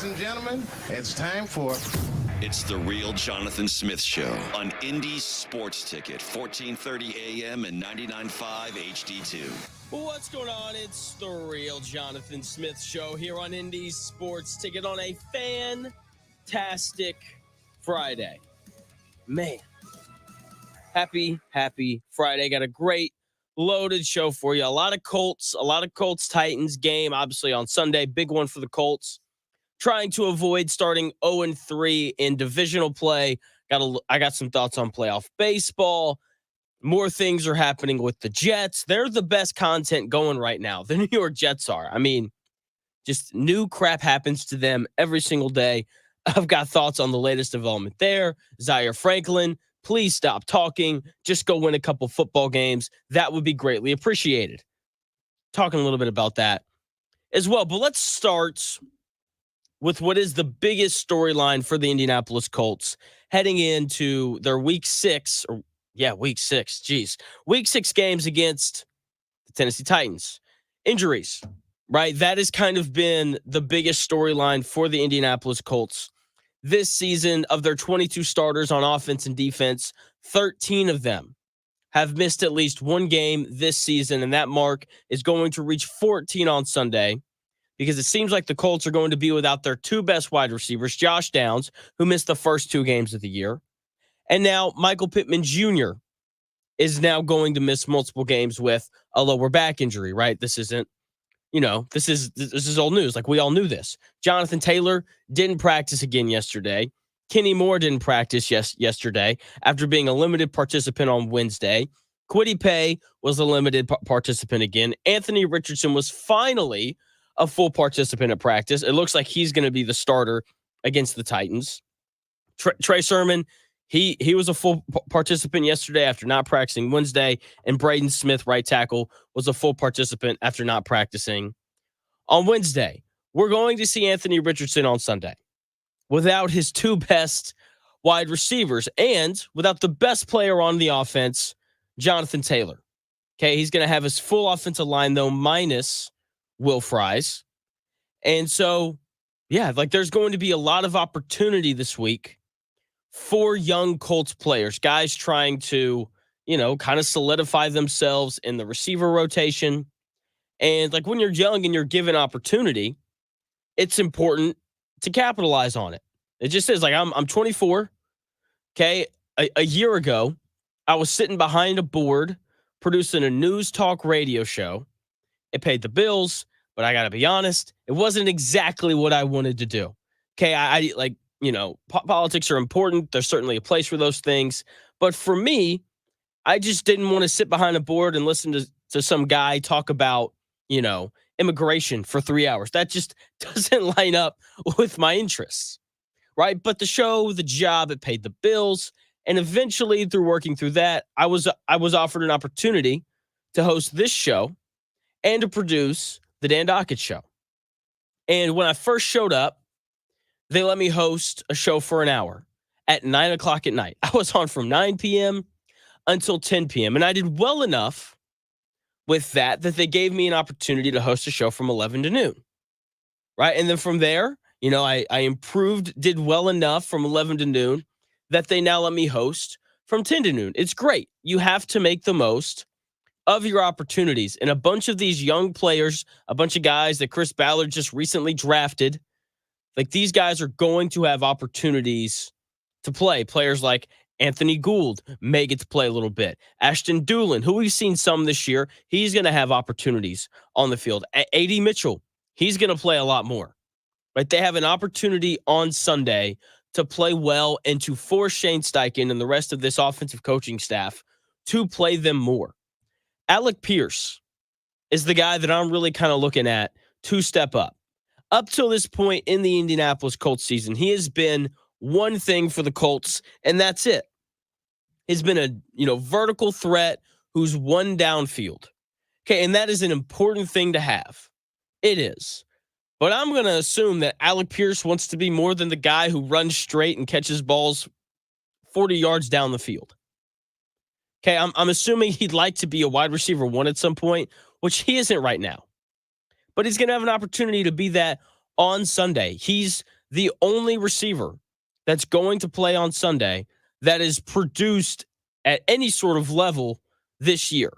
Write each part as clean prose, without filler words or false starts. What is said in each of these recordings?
Ladies and gentlemen, it's time for... It's the Real Jonathan Smith Show on Indy's Sports Ticket, 1430 AM and 99.5 HD2. What's going on? It's the Real Jonathan Smith Show here on Indy's Sports Ticket on a fantastic Friday. Man, happy Friday. Got a great loaded show for you. A lot of Colts Titans game, obviously on Sunday. Big one for the Colts. Trying to avoid starting 0-3 in divisional play. I got some thoughts on playoff baseball. More things are happening with the Jets. They're the best content going right now. The New York Jets are. I mean, just new crap happens to them every single day. I've got thoughts on the latest development there. Zaire Franklin, please stop talking. Just go win a couple football games. That would be greatly appreciated. Talking a little bit about that as well. But let's start with what is the biggest storyline for the Indianapolis Colts heading into their week 6 games against the Tennessee Titans. Injuries, right? That has kind of been the biggest storyline for the Indianapolis Colts this season. Of their 22 starters on offense and defense, 13 of them have missed at least one game this season, and that mark is going to reach 14 on Sunday, because it seems like the Colts are going to be without their two best wide receivers, Josh Downs, who missed the first 2 games of the year, and now Michael Pittman Jr. is now going to miss multiple games with a lower back injury, right? This isn't, this is old news. Like, we all knew this. Jonathan Taylor didn't practice again yesterday. Kenny Moore didn't practice yesterday after being a limited participant on Wednesday. Kwity Paye was a limited participant again. Anthony Richardson was finally a full participant at practice. It looks like he's going to be the starter against the Titans. Trey Sermon, he was a full participant yesterday after not practicing Wednesday, and Braden Smith, right tackle, was a full participant after not practicing on Wednesday. We're going to see Anthony Richardson on Sunday without his 2 best wide receivers and without the best player on the offense, Jonathan Taylor. Okay, he's going to have his full offensive line, though, minus Will Fries. And so, there's going to be a lot of opportunity this week for young Colts players, guys trying to, kind of solidify themselves in the receiver rotation. And when you're young and you're given opportunity, it's important to capitalize on it. It just is. I'm 24. Okay. A year ago, I was sitting behind a board producing a news talk radio show. It paid the bills, but I got to be honest, it wasn't exactly what I wanted to do. Okay. Politics are important. There's certainly a place for those things. But for me, I just didn't want to sit behind a board and listen to some guy talk about, immigration for 3 hours. That just doesn't line up with my interests, right? But the show, the job, it paid the bills. And eventually, through working through that, I was offered an opportunity to host this show and to produce the Dan Dockett Show. And when I first showed up, they let me host a show for an hour at 9 o'clock at night. I was on from 9 p.m. until 10 p.m. And I did well enough with that they gave me an opportunity to host a show from 11 to noon. Right. And then from there, I improved, did well enough from 11 to noon that they now let me host from 10 to noon. It's great. You have to make the most of your opportunities. And a bunch of these young players, a bunch of guys that Chris Ballard just recently drafted, these guys are going to have opportunities to play. Players like Anthony Gould may get to play a little bit. Ashton Doolin, who we've seen some this year, he's going to have opportunities on the field. A.D. Mitchell, he's going to play a lot more. Right? They have an opportunity on Sunday to play well and to force Shane Steichen and the rest of this offensive coaching staff to play them more. Alec Pierce is the guy that I'm really kind of looking at to step up. Up till this point in the Indianapolis Colts season, he has been one thing for the Colts, and that's it. He's been a vertical threat who's won downfield. Okay, and that is an important thing to have. It is. But I'm going to assume that Alec Pierce wants to be more than the guy who runs straight and catches balls 40 yards down the field. Okay, I'm assuming he'd like to be a wide receiver 1 at some point, which he isn't right now. But he's going to have an opportunity to be that on Sunday. He's the only receiver that's going to play on Sunday that is produced at any sort of level this year.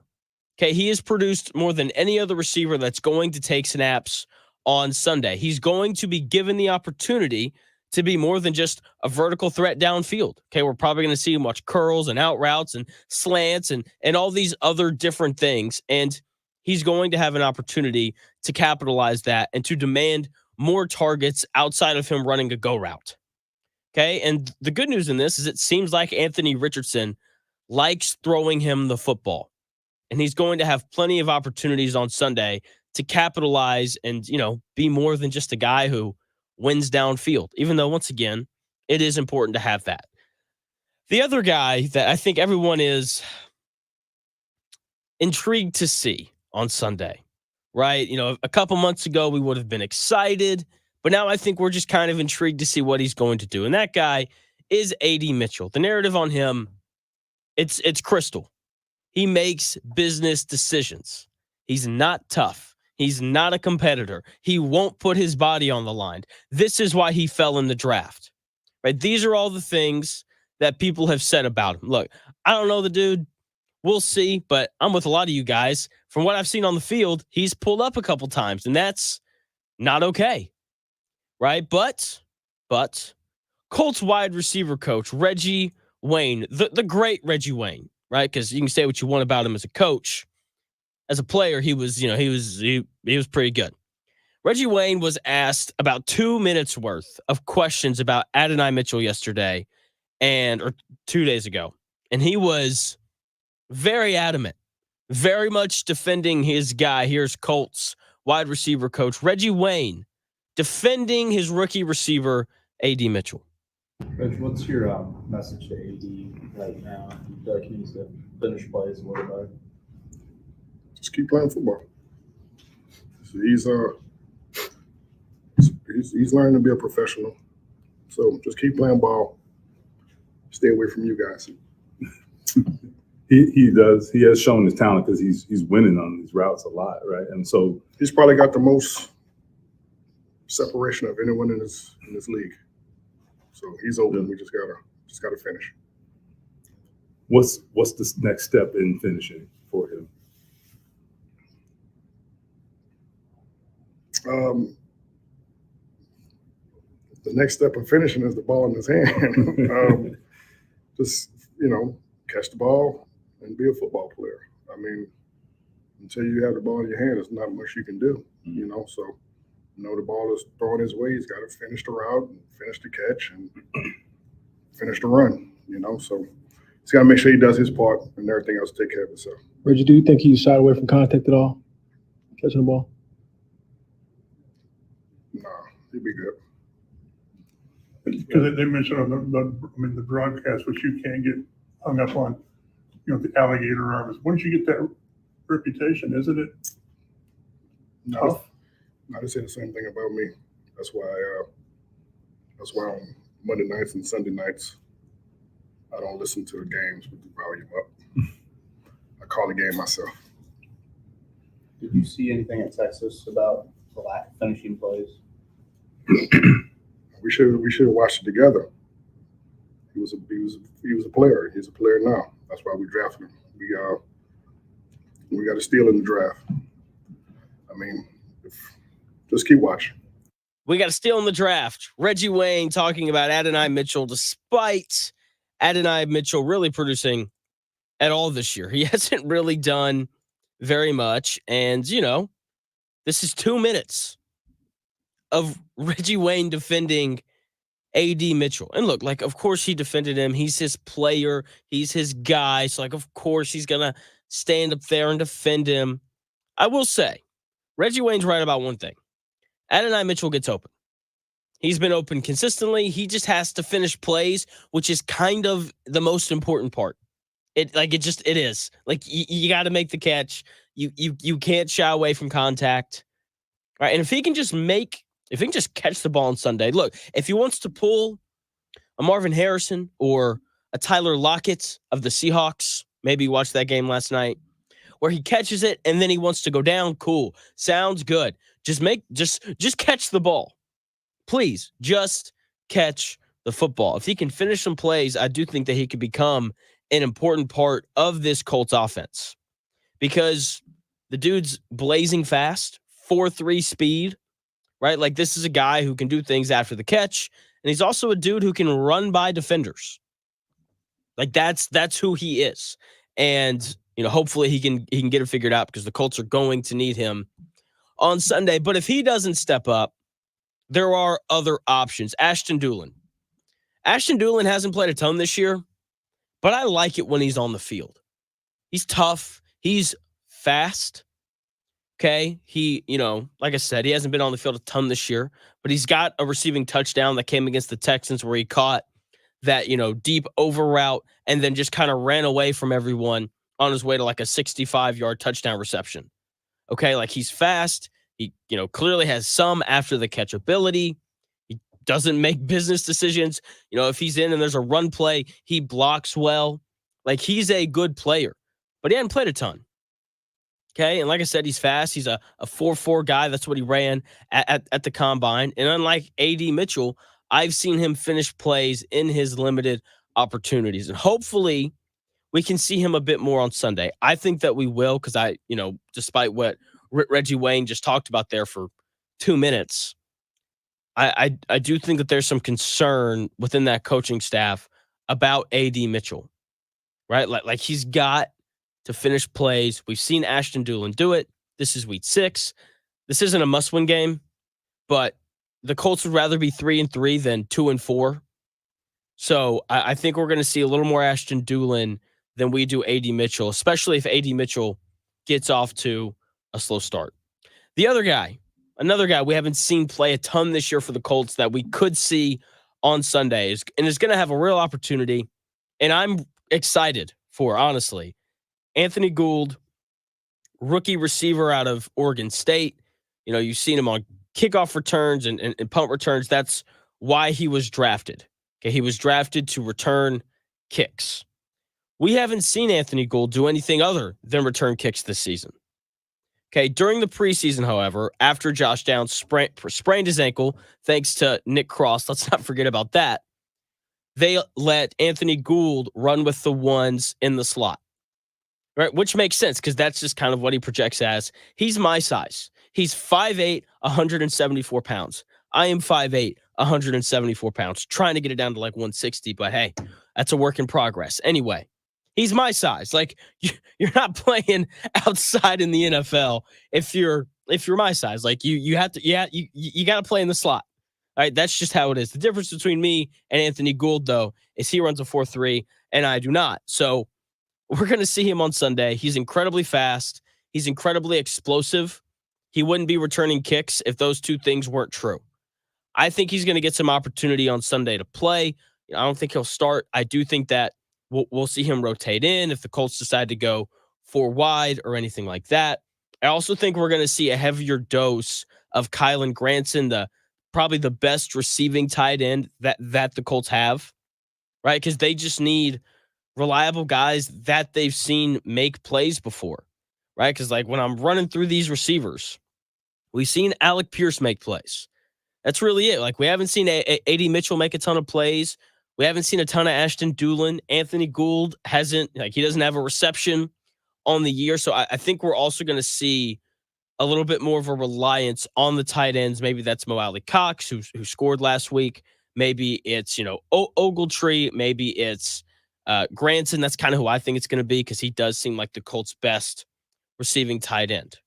Okay, he has produced more than any other receiver that's going to take snaps on Sunday. He's going to be given the opportunity to be more than just a vertical threat downfield. Okay, we're probably going to see him watch curls and out routes and slants and all these other different things. And he's going to have an opportunity to capitalize that and to demand more targets outside of him running a go route. Okay, and the good news in this is it seems like Anthony Richardson likes throwing him the football. And he's going to have plenty of opportunities on Sunday to capitalize and, be more than just a guy who wins downfield, even though, once again, it is important to have that. The other guy that I think everyone is intrigued to see on Sunday, right? A couple months ago, we would have been excited, but now I think we're just kind of intrigued to see what he's going to do. And that guy is A.D. Mitchell. The narrative on him, it's crystal. He makes business decisions. He's not tough. He's not a competitor. He won't put his body on the line. This is why he fell in the draft. Right? These are all the things that people have said about him. Look, I don't know the dude. We'll see, but I'm with a lot of you guys. From what I've seen on the field, he's pulled up a couple times, and that's not okay. Right? But Colts wide receiver coach Reggie Wayne, the great Reggie Wayne, right? Because you can say what you want about him as a coach. As a player, he was pretty good. Reggie Wayne was asked about 2 minutes worth of questions about Adonai Mitchell yesterday or 2 days ago. And he was very adamant, very much defending his guy. Here's Colts wide receiver coach Reggie Wayne defending his rookie receiver, A.D. Mitchell. Reg, what's your message to AD right now? You feel like he needs to finish plays. What about it? Just keep playing football. So he's learning to be a professional. So just keep playing ball. Stay away from you guys. He does. He has shown his talent because he's winning on these routes a lot, right? And so He's probably got the most separation of anyone in this league. So he's open. We just gotta finish. what's the next step in finishing for him? The next step of finishing is the ball in his hand. Just, catch the ball and be a football player. I mean, until you have the ball in your hand, there's not much you can do, So, the ball is thrown his way. He's got to finish the route, and finish the catch, and finish the run, So he's got to make sure he does his part and everything else take care of itself. Reggie, do you think he shied away from contact at all, catching the ball? No, he'd be good. Because they mentioned on the broadcast, which you can't get hung up on, the alligator arms. Once you get that reputation, isn't it tough? No, they say the same thing about me. That's why on Monday nights and Sunday nights, I don't listen to the games with the volume up. I call the game myself. Did you see anything at Texas about the lack of finishing plays? We should have watched it together. He was a player. He's a player now. That's why we drafted him. We got a steal in the draft. I mean, just keep watching. We got a steal in the draft. Reggie Wayne talking about Adonai Mitchell, despite Adonai Mitchell really producing at all this year. He hasn't really done very much. And, this is 2 minutes of Reggie Wayne defending A.D. Mitchell. And look, of course he defended him. He's his player. He's his guy. So, of course he's going to stand up there and defend him. I will say, Reggie Wayne's right about one thing. Adonai Mitchell gets open. He's been open consistently. He just has to finish plays, which is kind of the most important part. It is. You got to make the catch. You can't shy away from contact. Right? And if he can just catch the ball on Sunday. Look, if he wants to pull a Marvin Harrison or a Tyler Lockett of the Seahawks, maybe you watched that game last night, where he catches it and then he wants to go down, cool. Sounds good. Just catch the ball. Please just catch the football. If he can finish some plays, I do think that he could become an important part of this Colts offense because the dude's blazing fast, 4.3 speed, right? Like this is a guy who can do things after the catch, and he's also a dude who can run by defenders. Like that's who he is. And hopefully he can get it figured out because the Colts are going to need him on Sunday. But if he doesn't step up, there are other options. Ashton Dulin hasn't played a ton this year, but I like it when he's on the field. He's tough. He's fast. Okay. He, like I said, he hasn't been on the field a ton this year, but he's got a receiving touchdown that came against the Texans where he caught that, deep over route and then just kind of ran away from everyone on his way to like a 65-yard touchdown reception. Okay. Like he's fast. He, clearly has some after the catch ability. He doesn't make business decisions. If he's in and there's a run play, he blocks well. Like he's a good player, but he hadn't played a ton. Okay. And like I said, he's fast. He's a 4.4 guy. That's what he ran at the combine. And unlike A.D. Mitchell, I've seen him finish plays in his limited opportunities. And hopefully we can see him a bit more on Sunday. I think that we will because despite what Reggie Wayne just talked about there for 2 minutes, I do think that there's some concern within that coaching staff about A.D. Mitchell, right? Like he's got to finish plays. We've seen Ashton Dulin do it. This is week 6. This isn't a must-win game, but the Colts would rather be 3-3 than 2-4. So I think we're going to see a little more Ashton Dulin than we do A.D. Mitchell, especially if A.D. Mitchell gets off to a slow start. Another guy we haven't seen play a ton this year for the Colts that we could see on Sunday is going to have a real opportunity, and I'm excited for, honestly. Anthony Gould, rookie receiver out of Oregon State. You've seen him on kickoff returns and punt returns. That's why he was drafted. Okay, he was drafted to return kicks. We haven't seen Anthony Gould do anything other than return kicks this season. Okay, during the preseason, however, after Josh Downs sprained his ankle, thanks to Nick Cross, let's not forget about that, they let Anthony Gould run with the ones in the slot. Right, which makes sense because that's just kind of what he projects as. He's my size. He's 5'8", 174 pounds. I am 5'8", 174 pounds, trying to get it down to like 160, but hey, that's a work in progress. Anyway, he's my size. Like you're not playing outside in the NFL if you're my size. Like you have to, you got to play in the slot. All right, that's just how it is. The difference between me and Anthony Gould, though, is he runs a 4.3 and I do not. So we're going to see him on Sunday. He's incredibly fast. He's incredibly explosive. He wouldn't be returning kicks if those two things weren't true. I think he's going to get some opportunity on Sunday to play. I don't think he'll start. I do think that we'll see him rotate in if the Colts decide to go 4 wide or anything like that. I also think we're going to see a heavier dose of Kylen Granson, probably the best receiving tight end that the Colts have, right? Because they just need reliable guys that they've seen make plays before, right? Because like when I'm running through these receivers, we've seen Alec Pierce make plays. That's really it. Like we haven't seen A.D. Mitchell make a ton of plays. We haven't seen a ton of Ashton Dulin. Anthony Gould he doesn't have a reception on the year. So I think we're also going to see a little bit more of a reliance on the tight ends. Maybe that's Mo Alley Cox, who scored last week. Maybe it's, Ogletree. Maybe it's Granson. That's kind of who I think it's going to be because he does seem like the Colts' best receiving tight end.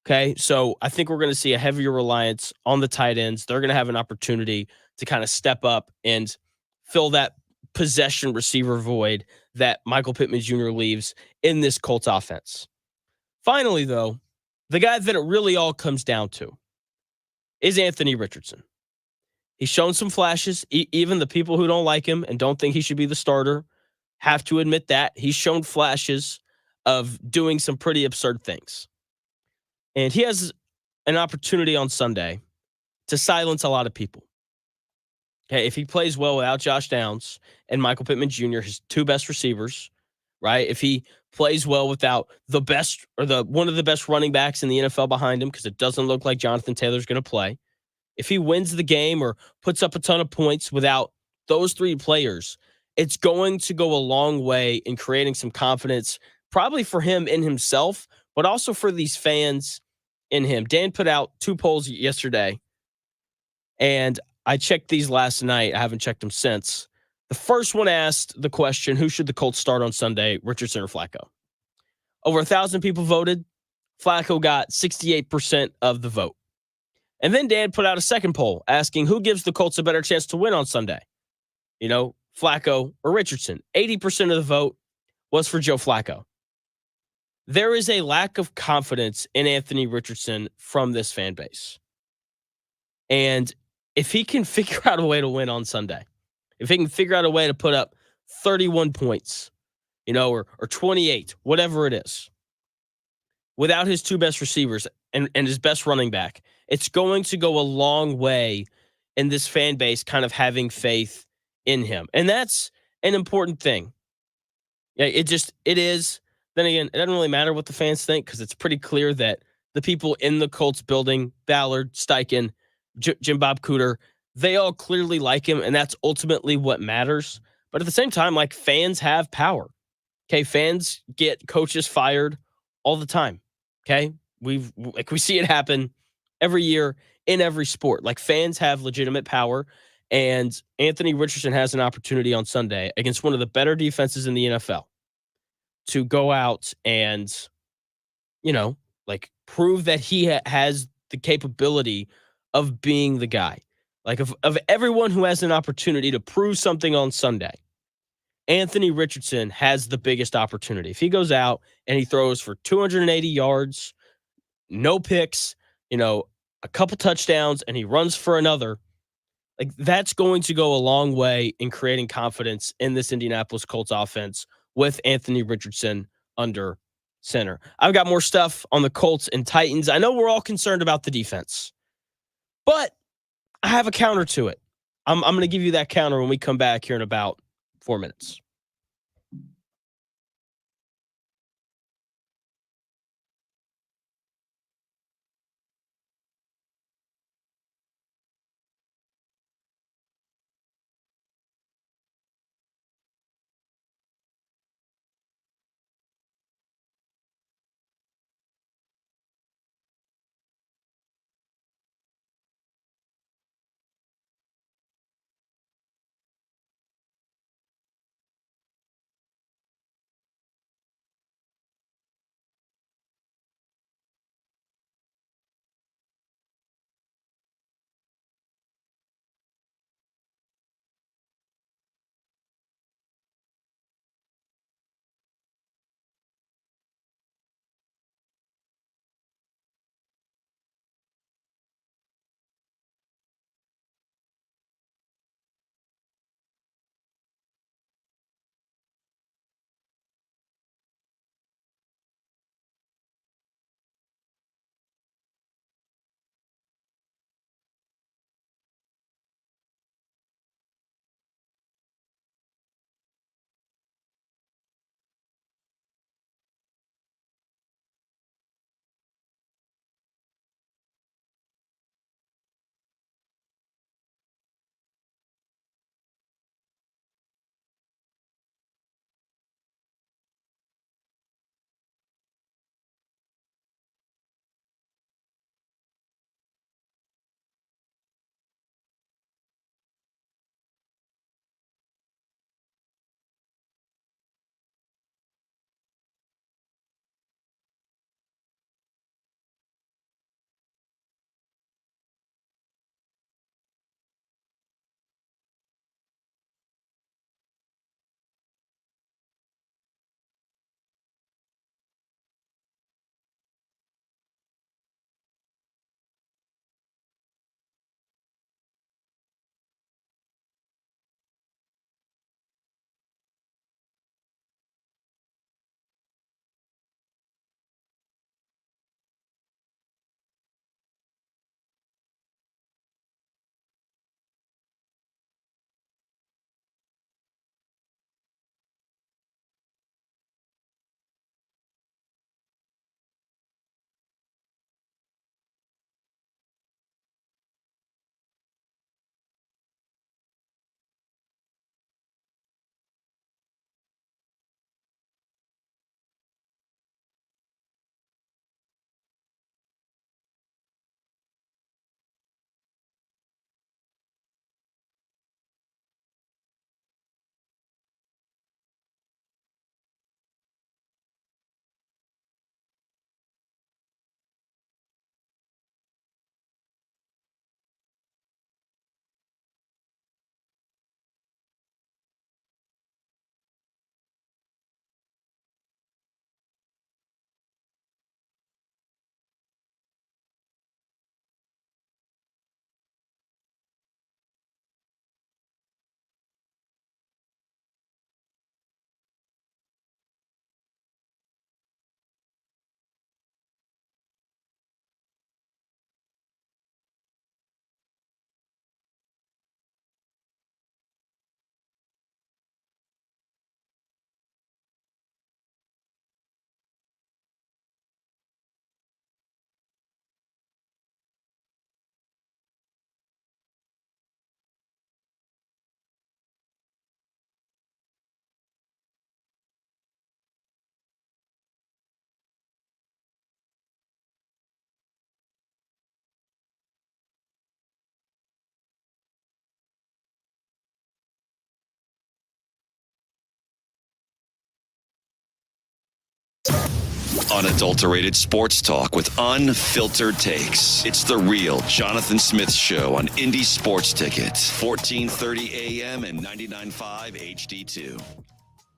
Okay, so I think we're going to see a heavier reliance on the tight ends. They're going to have an opportunity to kind of step up and fill that possession receiver void that Michael Pittman Jr. leaves in this Colts offense. Finally, though, the guy that it really all comes down to is Anthony Richardson. He's shown some flashes. Even the people who don't like him and don't think he should be the starter have to admit that. He's shown flashes of doing some pretty absurd things. And he has an opportunity on Sunday to silence a lot of people. Okay, if he plays well without Josh Downs and Michael Pittman Jr., his 2 best receivers, right? If he plays well without the best or one of the best running backs in the NFL behind him, because it doesn't look like Jonathan Taylor's going to play. if he wins the game or puts up a ton of points without those three players, it's going to go a long way in creating some confidence, probably for him in himself, but also for these fans in him. Dan put out 2 polls yesterday, and I checked these last night. I haven't checked them since. The first one asked the question, who should the Colts start on Sunday, Richardson or Flacco? Over 1,000 people voted. Flacco got 68% of the vote. And then Dan put out a second poll asking who gives the Colts a better chance to win on Sunday? Flacco or Richardson. 80% of the vote was for Joe Flacco. There is a lack of confidence in Anthony Richardson from this fan base. And if he can figure out a way to win on Sunday, if he can figure out a way to put up 31 points, or 28, whatever it is, without his 2 best receivers and his best running back, it's going to go a long way in this fan base kind of having faith in him. And that's an important thing. Yeah, it is. Then again, it doesn't really matter what the fans think because it's pretty clear that the people in the Colts building, Ballard, Steichen, Jim Bob Cooter, they all clearly like him, and that's ultimately what matters. But at the same time, fans have power. Okay, fans get coaches fired all the time. Okay, we see it happen every year in every sport. Fans have legitimate power, and Anthony Richardson has an opportunity on Sunday against one of the better defenses in the NFL to go out and, prove that he has the capability of being the guy. Of everyone who has an opportunity to prove something on Sunday, Anthony Richardson has the biggest opportunity. If he goes out and he throws for 280 yards, no picks, a couple touchdowns, and he runs for another, that's going to go a long way in creating confidence in this Indianapolis Colts offense with Anthony Richardson under center. I've got more stuff on the Colts and Titans. I know we're all concerned about the defense, but I have a counter to it. I'm going to give you that counter when we come back here in about 4 minutes. Unadulterated sports talk with unfiltered takes. It's the real Jonathan Smith Show on Indy Sports Ticket, 1430 AM and 99.5 HD2.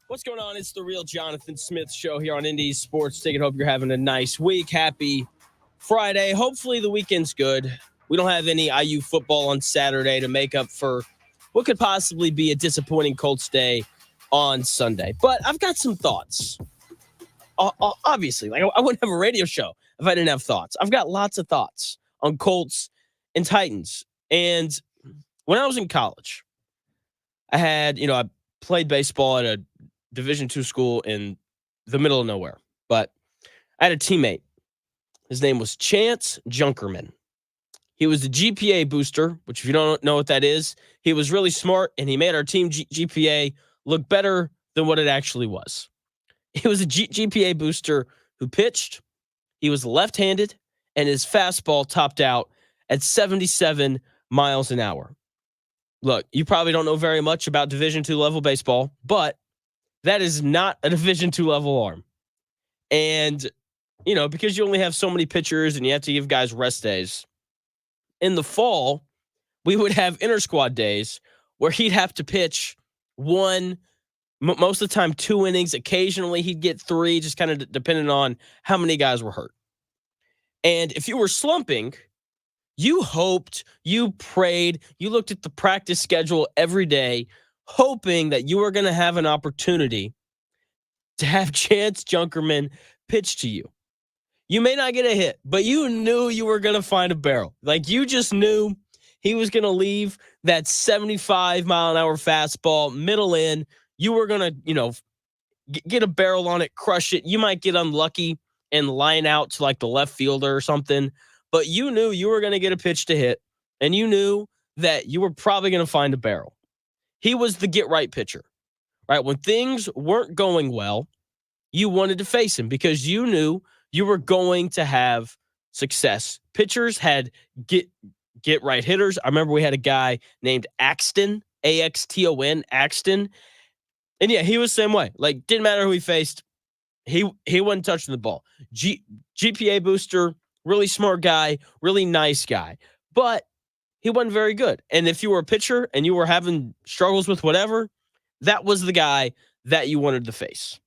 What's going on? It's the real Jonathan Smith Show here on Indy Sports Ticket. Hope you're having a nice week. Happy Friday. Hopefully the weekend's good. We don't have any IU football on Saturday to make up for what could possibly be a disappointing Colts day on Sunday. But I've got some thoughts. Obviously, like I wouldn't have a radio show if I didn't have thoughts. I've got lots of thoughts on Colts and Titans. And when I was in college, I had, I played baseball at a Division II school in the middle of nowhere. But I had a teammate. His name was Chance Junkerman. He was the GPA booster, which if you don't know what that is, he was really smart and he made our team GPA look better than what it actually was. He was a GPA booster who pitched. He was left-handed, and his fastball topped out at 77 miles an hour. Look, you probably don't know very much about Division II level baseball, but that is not a Division II level arm. And, because you only have so many pitchers and you have to give guys rest days, in the fall, we would have inter-squad days where he'd have to pitch most of the time 2 innings. Occasionally he'd get 3, just kind of depending on how many guys were hurt. And if you were slumping, you hoped, you prayed, you looked at the practice schedule every day, hoping that you were going to have an opportunity to have Chance Junkerman pitch to you. You may not get a hit, but you knew you were going to find a barrel. Like you just knew he was going to leave that 75 mile an hour fastball middle in. You were going to, get a barrel on it, crush it. You might get unlucky and line out to like the left fielder or something, but you knew you were going to get a pitch to hit, and you knew that you were probably going to find a barrel. He was the get right pitcher, right? When things weren't going well, you wanted to face him because you knew you were going to have success. Pitchers had get right hitters. I remember we had a guy named Axton, Axton, Axton. And yeah, he was the same way. Like, didn't matter who he faced. He wasn't touching the ball. GPA booster, really smart guy, really nice guy. But he wasn't very good. And if you were a pitcher and you were having struggles with whatever, that was the guy that you wanted to face.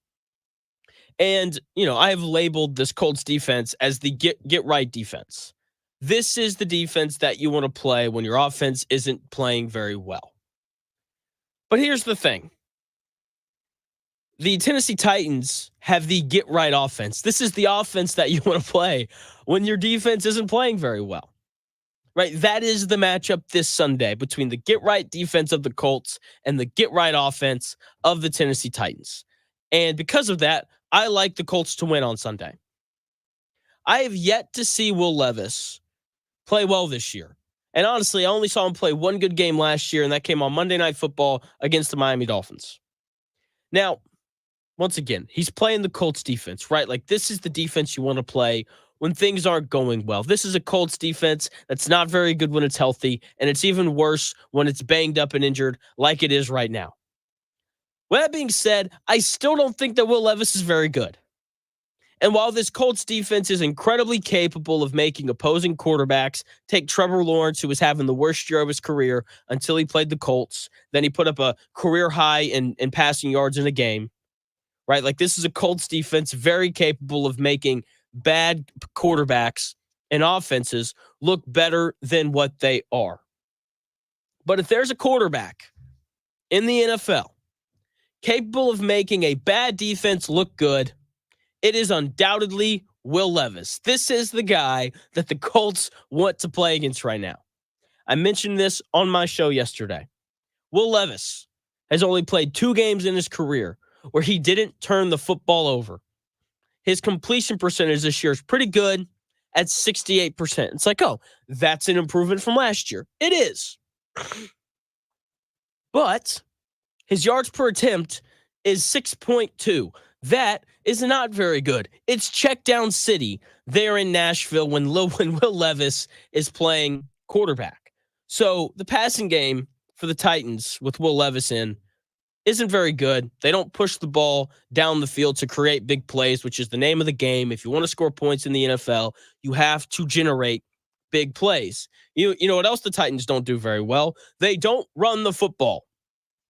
And, I have labeled this Colts defense as the get right defense. This is the defense that you want to play when your offense isn't playing very well. But here's the thing. The Tennessee Titans have the get right offense. This is the offense that you want to play when your defense isn't playing very well. Right? That is the matchup this Sunday between the get right defense of the Colts and the get right offense of the Tennessee Titans. And because of that, I like the Colts to win on Sunday. I have yet to see Will Levis play well this year. And honestly, I only saw him play one good game last year, and that came on Monday Night Football against the Miami Dolphins. Now, once again, he's playing the Colts defense, right? Like, this is the defense you want to play when things aren't going well. This is a Colts defense that's not very good when it's healthy, and it's even worse when it's banged up and injured like it is right now. With that being said, I still don't think that Will Levis is very good. And while this Colts defense is incredibly capable of making opposing quarterbacks, take Trevor Lawrence, who was having the worst year of his career until he played the Colts, then he put up a career high in passing yards in a game, right? Like, this is a Colts defense very capable of making bad quarterbacks and offenses look better than what they are. But if there's a quarterback in the NFL capable of making a bad defense look good, it is undoubtedly Will Levis. This is the guy that the Colts want to play against right now. I mentioned this on my show yesterday. Will Levis has only played 2 games in his career where he didn't turn the football over. His completion percentage this year is pretty good at 68%. It's like, oh, that's an improvement from last year. It is. But his yards per attempt is 6.2. That is not very good. It's check down city there in Nashville when Will Levis is playing quarterback. So the passing game for the Titans with Will Levis in isn't very good. They don't push the ball down the field to create big plays, which is the name of the game. If you want to score points in the NFL, you have to generate big plays. You know what else the Titans don't do very well? They don't run the football.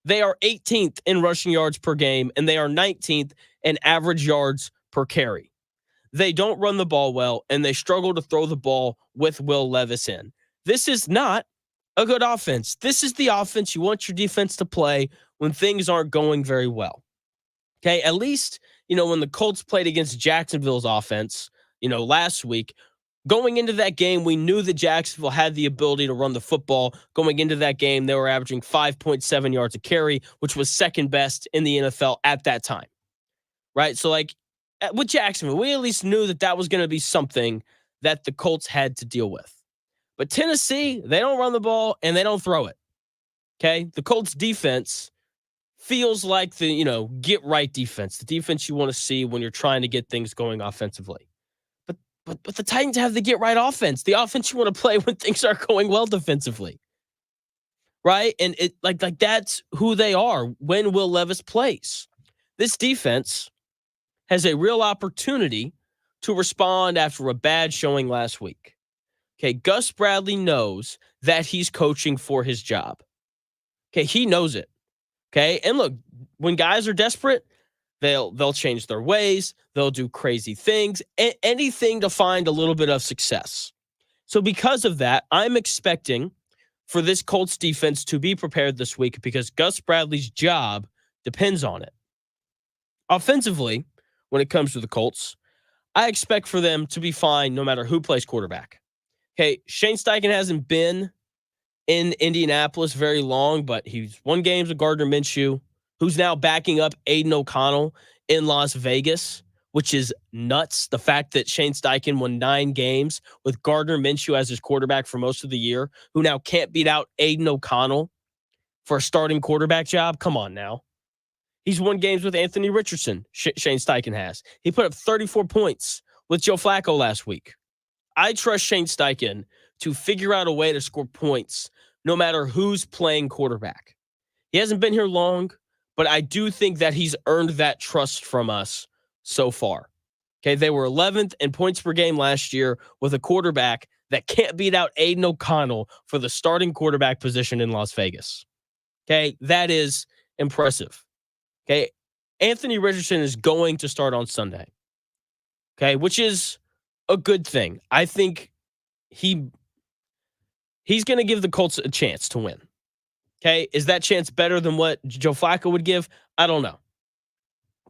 They are 18th in rushing yards per game, and they are 19th in average yards per carry. They don't run the ball well, and they struggle to throw the ball with Will Levis in. This is not a good offense. This is the offense you want your defense to play when things aren't going very well. Okay, at least, when the Colts played against Jacksonville's offense, last week, going into that game, we knew that Jacksonville had the ability to run the football. Going into that game, they were averaging 5.7 yards a carry, which was second best in the NFL at that time. Right? So, with Jacksonville, we at least knew that was going to be something that the Colts had to deal with. But Tennessee, they don't run the ball and they don't throw it. Okay? The Colts defense feels like the, get right defense, the defense you want to see when you're trying to get things going offensively. But the Titans have the get right offense, the offense you want to play when things are going well defensively. Right? And it like that's who they are when Will Levis plays. This defense has a real opportunity to respond after a bad showing last week. Okay, Gus Bradley knows that he's coaching for his job. Okay, he knows it. Okay, and look, when guys are desperate, they'll change their ways. They'll do crazy things, anything to find a little bit of success. So because of that, I'm expecting for this Colts defense to be prepared this week because Gus Bradley's job depends on it. Offensively, when it comes to the Colts, I expect for them to be fine no matter who plays quarterback. Okay, Shane Steichen hasn't been in Indianapolis very long, but he's won games with Gardner Minshew, who's now backing up Aiden O'Connell in Las Vegas, which is nuts. The fact that Shane Steichen won 9 games with Gardner Minshew as his quarterback for most of the year, who now can't beat out Aiden O'Connell for a starting quarterback job. Come on now. He's won games with Anthony Richardson, Shane Steichen has. He put up 34 points with Joe Flacco last week. I trust Shane Steichen to figure out a way to score points no matter who's playing quarterback. He hasn't been here long, but I do think that he's earned that trust from us so far. Okay, they were 11th in points per game last year with a quarterback that can't beat out Aiden O'Connell for the starting quarterback position in Las Vegas. Okay, that is impressive. Okay, Anthony Richardson is going to start on Sunday. Okay, which is a good thing. I think he's going to give the Colts a chance to win. Okay, is that chance better than what Joe Flacco would give? I don't know.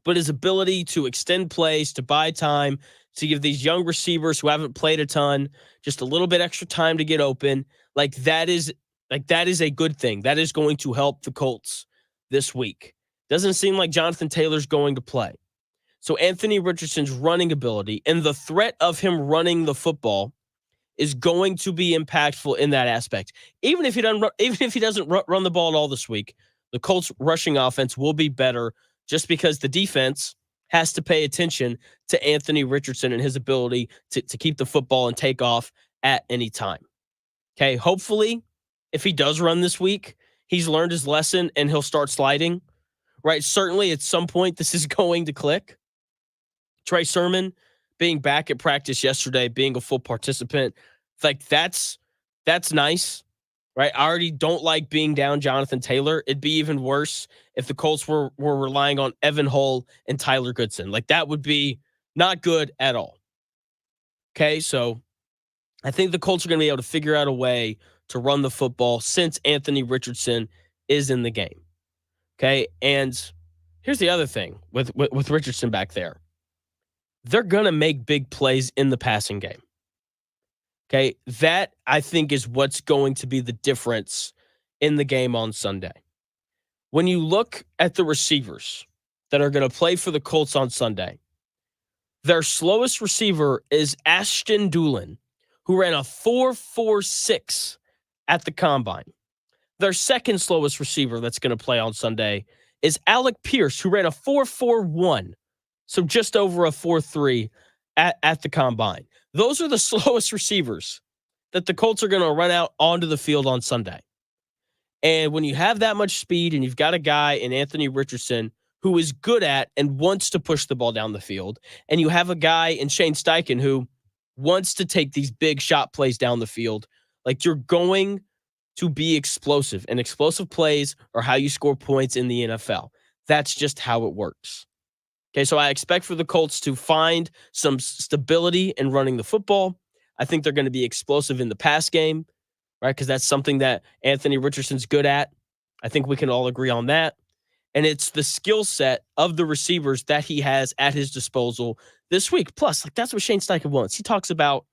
But his ability to extend plays, to buy time, to give these young receivers who haven't played a ton just a little bit extra time to get open, that is a good thing. That is going to help the Colts this week. Doesn't seem like Jonathan Taylor's going to play. So Anthony Richardson's running ability and the threat of him running the football is going to be impactful in that aspect. Even if he doesn't run the ball at all this week, the Colts rushing offense will be better just because the defense has to pay attention to Anthony Richardson and his ability to keep the football and take off at any time. Okay, hopefully, if he does run this week, he's learned his lesson and he'll start sliding. Right? Certainly, at some point, this is going to click. Trey Sermon being back at practice yesterday, being a full participant, that's nice, right? I already don't like being down Jonathan Taylor. It'd be even worse if the Colts were relying on Evan Hull and Tyler Goodson. That would be not good at all. Okay, so I think the Colts are going to be able to figure out a way to run the football since Anthony Richardson is in the game. Okay, and here's the other thing with Richardson back there. They're going to make big plays in the passing game. Okay, that I think is what's going to be the difference in the game on Sunday. When you look at the receivers that are going to play for the Colts on Sunday, their slowest receiver is Ashton Doolin, who ran a 4.46 at the Combine. Their second slowest receiver that's going to play on Sunday is Alec Pierce, who ran a 4.41, so just over a 4.3 at the Combine. Those are the slowest receivers that the Colts are going to run out onto the field on Sunday. And when you have that much speed and you've got a guy in Anthony Richardson who is good at and wants to push the ball down the field, and you have a guy in Shane Steichen who wants to take these big shot plays down the field, like you're going to be explosive. And explosive plays are how you score points in the NFL. That's just how it works. Okay, so I expect for the Colts to find some stability in running the football. I think they're going to be explosive in the pass game, right? Because that's something that Anthony Richardson's good at. I think we can all agree on that. And it's the skill set of the receivers that he has at his disposal this week. Plus, like that's what Shane Steichen wants. He talks about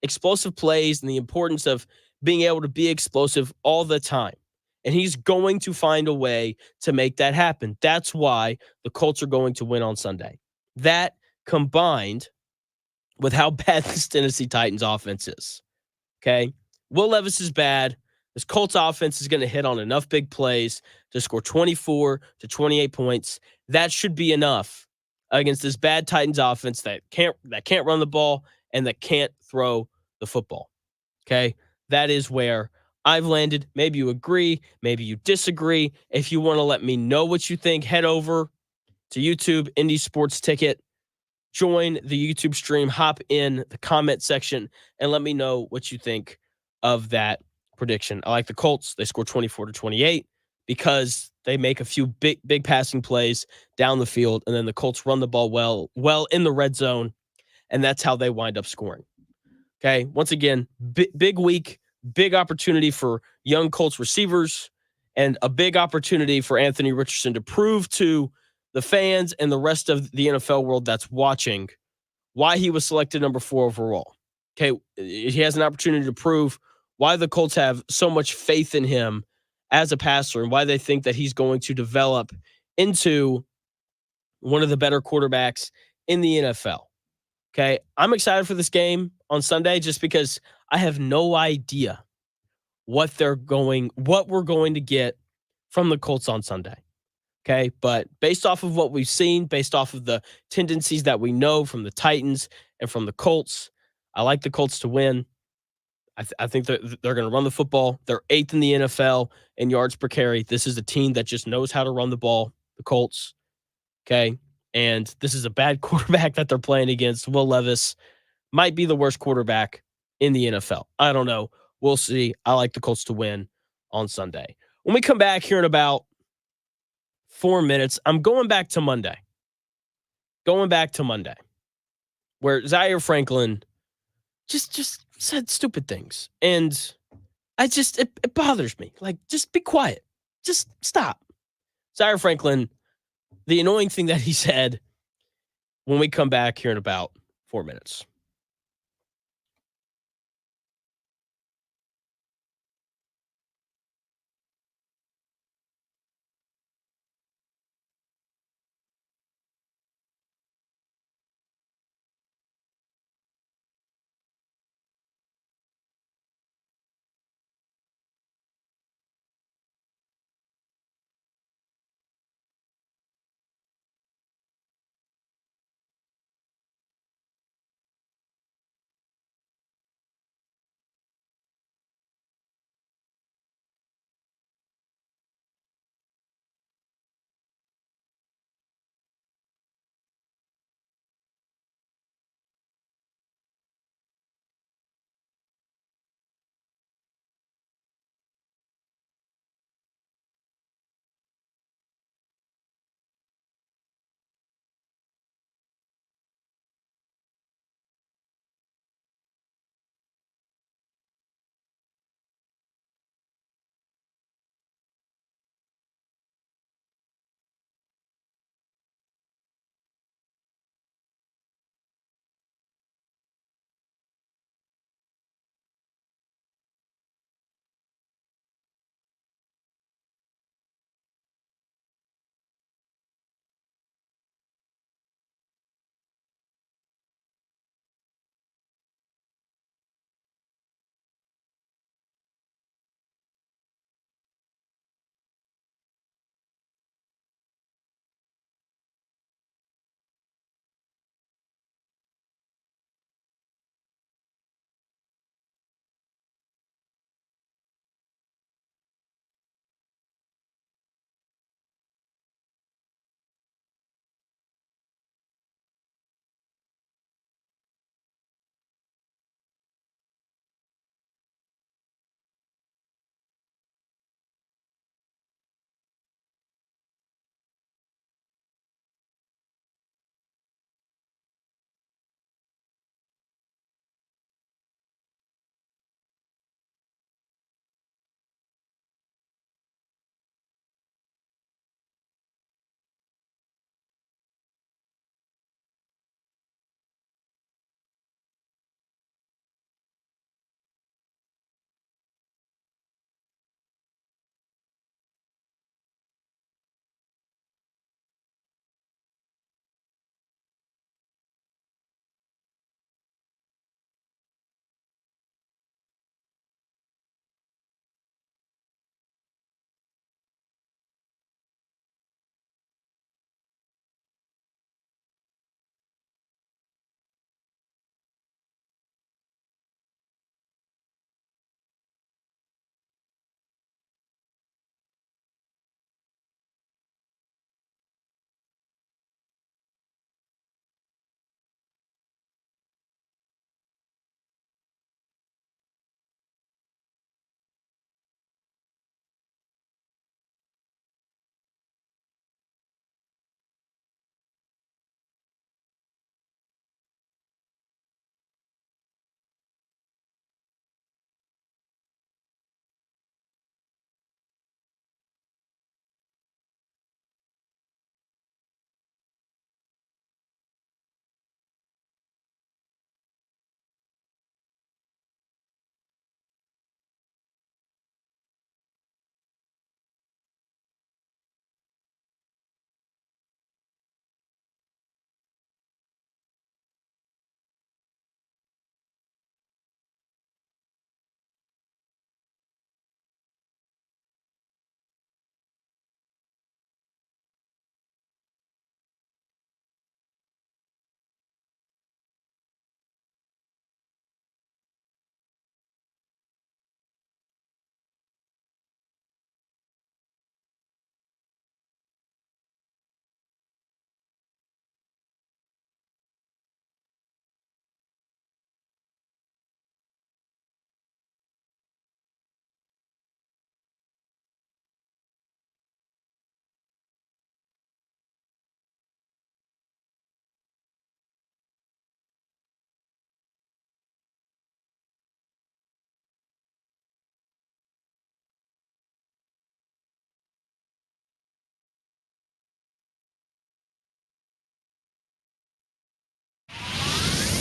explosive plays and the importance of being able to be explosive all the time. And he's going to find a way to make that happen. That's why the Colts are going to win on Sunday. That combined with how bad this Tennessee Titans offense is. Okay. Will Levis is bad. This Colts offense is going to hit on enough big plays to score 24 to 28 points. That should be enough against this bad Titans offense that can't run the ball and that can't throw the football. Okay? That is where I've landed. Maybe you agree, maybe you disagree. If you want to let me know what you think, head over to YouTube, Indie Sports Ticket. Join the YouTube stream, hop in the comment section, and let me know what you think of that prediction. I like the Colts. They score 24 to 28 because they make a few big passing plays down the field, and then the Colts run the ball well in the red zone, and that's how they wind up scoring. Okay, once again, big week, big opportunity for young Colts receivers, and a big opportunity for Anthony Richardson to prove to the fans and the rest of the NFL world that's watching why he was selected number 4 overall. Okay, he has an opportunity to prove why the Colts have so much faith in him as a passer and why they think that he's going to develop into one of the better quarterbacks in the NFL. Okay, I'm excited for this game on Sunday just because I have no idea what we're going to get from the Colts on Sunday. Okay, but based off of what we've seen, based off of the tendencies that we know from the Titans and from the Colts, I like the Colts to win. I think they're going to run the football. They're 8th in the NFL in yards per carry. This is a team that just knows how to run the ball, the Colts. Okay, and this is a bad quarterback that they're playing against. Will Levis might be the worst quarterback in the NFL. I don't know. We'll see. I like the Colts to win on Sunday. When we come back here in about 4 minutes, I'm going back to Monday. Where Zaire Franklin just said stupid things. And it bothers me. Like, just be quiet. Just stop. Zaire Franklin, the annoying thing that he said when we come back here in about 4 minutes.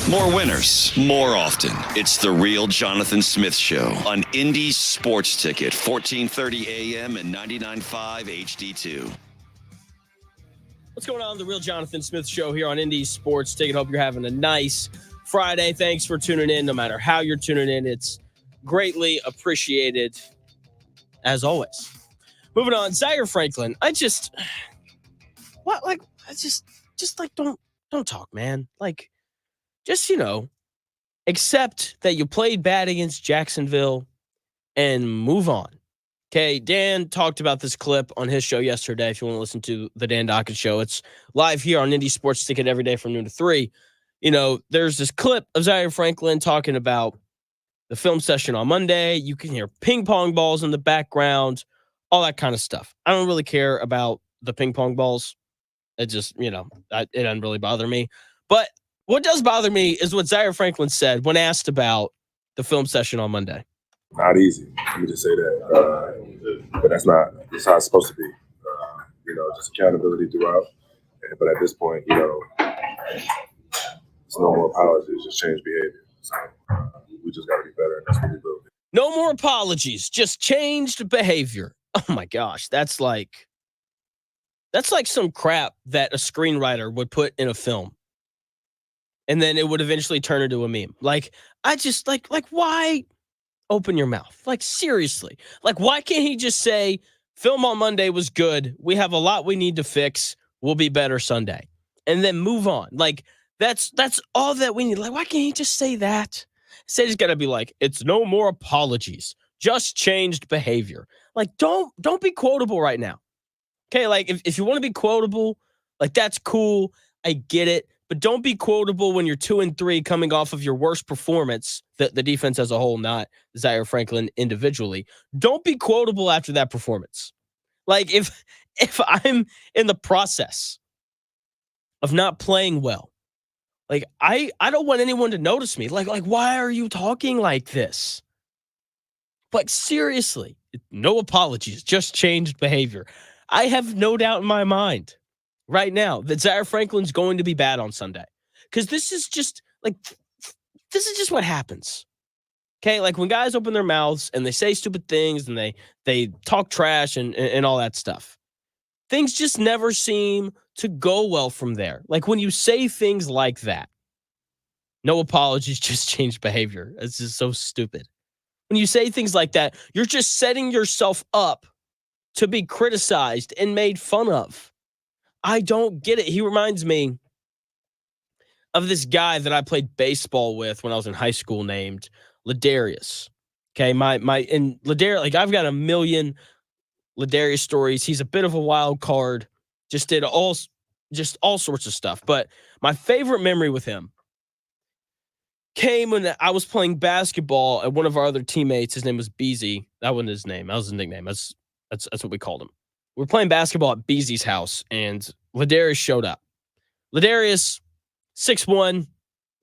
More winners, more often. It's the real Jonathan Smith Show on Indy Sports Ticket, 1430 AM and 99.5 HD2. What's going on? The real Jonathan Smith Show here on Indy Sports Ticket. Hope you're having a nice Friday. Thanks for tuning in. No matter how you're tuning in, it's greatly appreciated as always. Moving on, Zaire Franklin. Don't talk, man. Like, just, accept that you played bad against Jacksonville and move on. Okay, Dan talked about this clip on his show yesterday. If you want to listen to the Dan Dockett Show, it's live here on Indy Sports Ticket every day from noon to 3. There's this clip of Zaire Franklin talking about the film session on Monday. You can hear ping pong balls in the background, all that kind of stuff. I don't really care about the ping pong balls. It just, it doesn't really bother me. But what does bother me is what Zaire Franklin said when asked about the film session on Monday. Not easy. Let me just say that. But that's how it's supposed to be. Just accountability throughout. But at this point, it's no more apologies, just change behavior. So we just got to be better, and that's what we will do. No more apologies, just changed behavior. Oh my gosh, that's like some crap that a screenwriter would put in a film. And then it would eventually turn into a meme. Like, I just why open your mouth? Like, seriously. Like, why can't he just say, film on Monday was good. We have a lot we need to fix. We'll be better Sunday. And then move on. Like, that's all that we need. Like, why can't he just say that? Instead, he's got to be like, it's no more apologies. Just changed behavior. Like, don't be quotable right now. Okay, like, if you want to be quotable, like, that's cool. I get it. But don't be quotable when you're 2-3 coming off of your worst performance, the defense as a whole, not Zaire Franklin individually. Don't be quotable after that performance. Like, if I'm in the process of not playing well, like, I don't want anyone to notice me. Like, why are you talking like this? Like, seriously, no apologies, just changed behavior. I have no doubt in my mind right now that Zaire Franklin's going to be bad on Sunday. Because this is just what happens. Okay, like when guys open their mouths and they say stupid things and they talk trash and all that stuff. Things just never seem to go well from there. Like when you say things like that, no apologies, just change behavior. It's just so stupid. When you say things like that, you're just setting yourself up to be criticized and made fun of. I don't get it. He reminds me of this guy that I played baseball with when I was in high school named Ladarius. Okay, and Ladarius, like I've got a million Ladarius stories. He's a bit of a wild card. Just did all sorts of stuff. But my favorite memory with him came when I was playing basketball at one of our other teammates. His name was Beezy. That wasn't his name. That was his nickname. That's what we called him. We were playing basketball at Beezy's house, and Ladarius showed up. Ladarius, 6'1",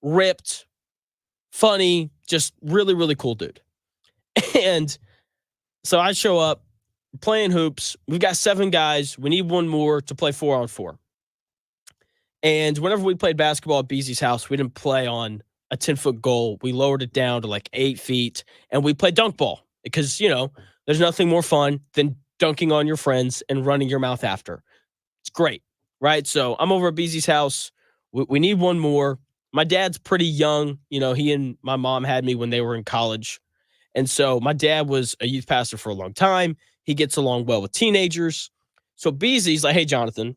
ripped, funny, just really, really cool dude. And so I show up, playing hoops. We've got 7 guys. We need one more to play 4-on-4. And whenever we played basketball at Beezy's house, we didn't play on a 10-foot goal. We lowered it down to like 8 feet, and we played dunk ball because, there's nothing more fun than dunking on your friends and running your mouth after. It's great, right? So I'm over at Beezy's house. We need one more. My dad's pretty young. He and my mom had me when they were in college. And so my dad was a youth pastor for a long time. He gets along well with teenagers. So Beezy's like, hey, Jonathan,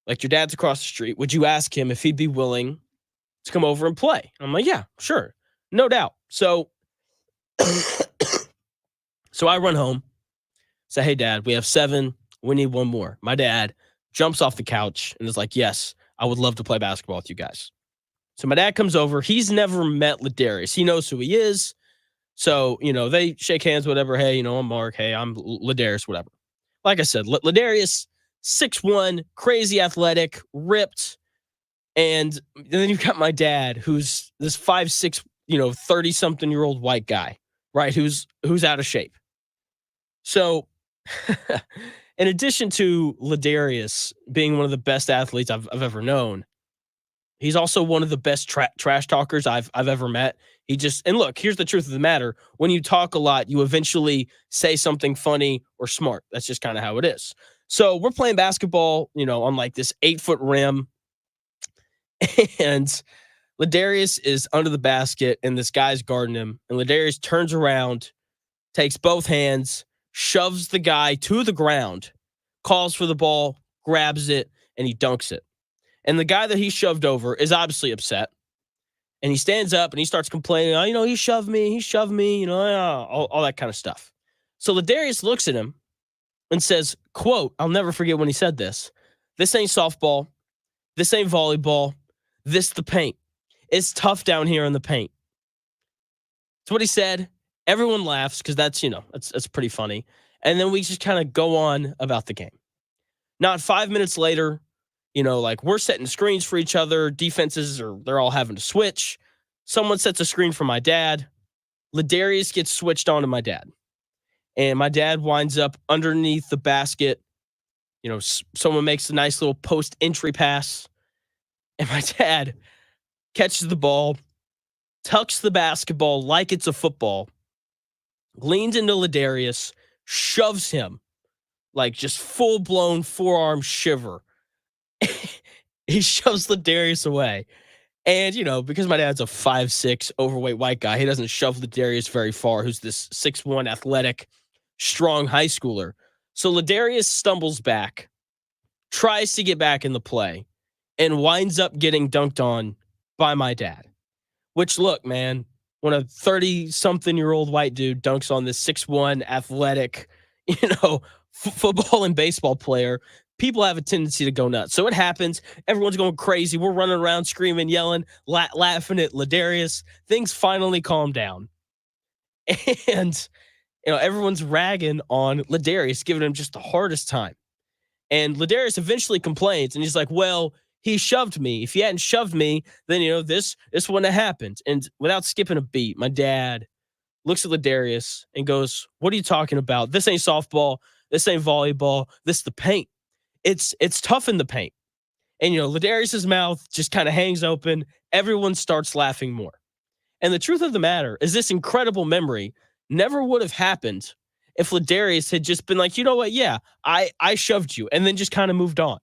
like your dad's across the street. Would you ask him if he'd be willing to come over and play? I'm like, yeah, sure. No doubt. So, so I run home. Say, hey, Dad, we have 7. We need one more. My dad jumps off the couch and is like, yes, I would love to play basketball with you guys. So my dad comes over. He's never met Ladarius. He knows who he is. So, they shake hands, whatever. Hey, I'm Mark. Hey, I'm Ladarius, whatever. Like I said, Ladarius, 6'1", crazy athletic, ripped. And then you've got my dad, who's this 5'6", 30-something-year-old white guy, right, who's out of shape. So in addition to Ladarius being one of the best athletes I've ever known, He's also one of the best trash talkers I've ever met. And look, here's the truth of the matter. When you talk a lot, you eventually say something funny or smart. That's just kind of how it is. So we're playing basketball, on like this 8-foot rim. And Ladarius is under the basket and this guy's guarding him. And Ladarius turns around, takes both hands, shoves the guy to the ground, calls for the ball, grabs it, and he dunks it. And the guy that he shoved over is obviously upset. And he stands up and he starts complaining, he shoved me, all that kind of stuff. So Ladarius looks at him and says, quote, I'll never forget when he said this. This ain't softball. This ain't volleyball. This the paint. It's tough down here in the paint. That's what he said. Everyone laughs because that's pretty funny. And then we just kind of go on about the game. Not 5 minutes later, we're setting screens for each other. Defenses they're all having to switch. Someone sets a screen for my dad. Ladarius gets switched on to my dad. And my dad winds up underneath the basket. Someone makes a nice little post entry pass. And my dad catches the ball, tucks the basketball like it's a football, leans into Ladarius, shoves him like just full-blown forearm shiver. He shoves Ladarius away. And, because my dad's a 5'6", overweight white guy, he doesn't shove Ladarius very far, who's this 6'1", athletic, strong high schooler. So Ladarius stumbles back, tries to get back in the play, and winds up getting dunked on by my dad. Which, look, man, when a 30-something-year-old white dude dunks on this 6'1", athletic, football and baseball player, people have a tendency to go nuts. So it happens. Everyone's going crazy. We're running around screaming, yelling, laughing at Ladarius. Things finally calm down. And, everyone's ragging on Ladarius, giving him just the hardest time. And Ladarius eventually complains, and he's like, well, he shoved me. If he hadn't shoved me, then, this wouldn't have happened. And without skipping a beat, my dad looks at Ladarius and goes, what are you talking about? This ain't softball. This ain't volleyball. This is the paint. It's tough in the paint. And, Ladarius's mouth just kind of hangs open. Everyone starts laughing more. And the truth of the matter is this incredible memory never would have happened if Ladarius had just been like, you know what? Yeah, I shoved you, and then just kind of moved on.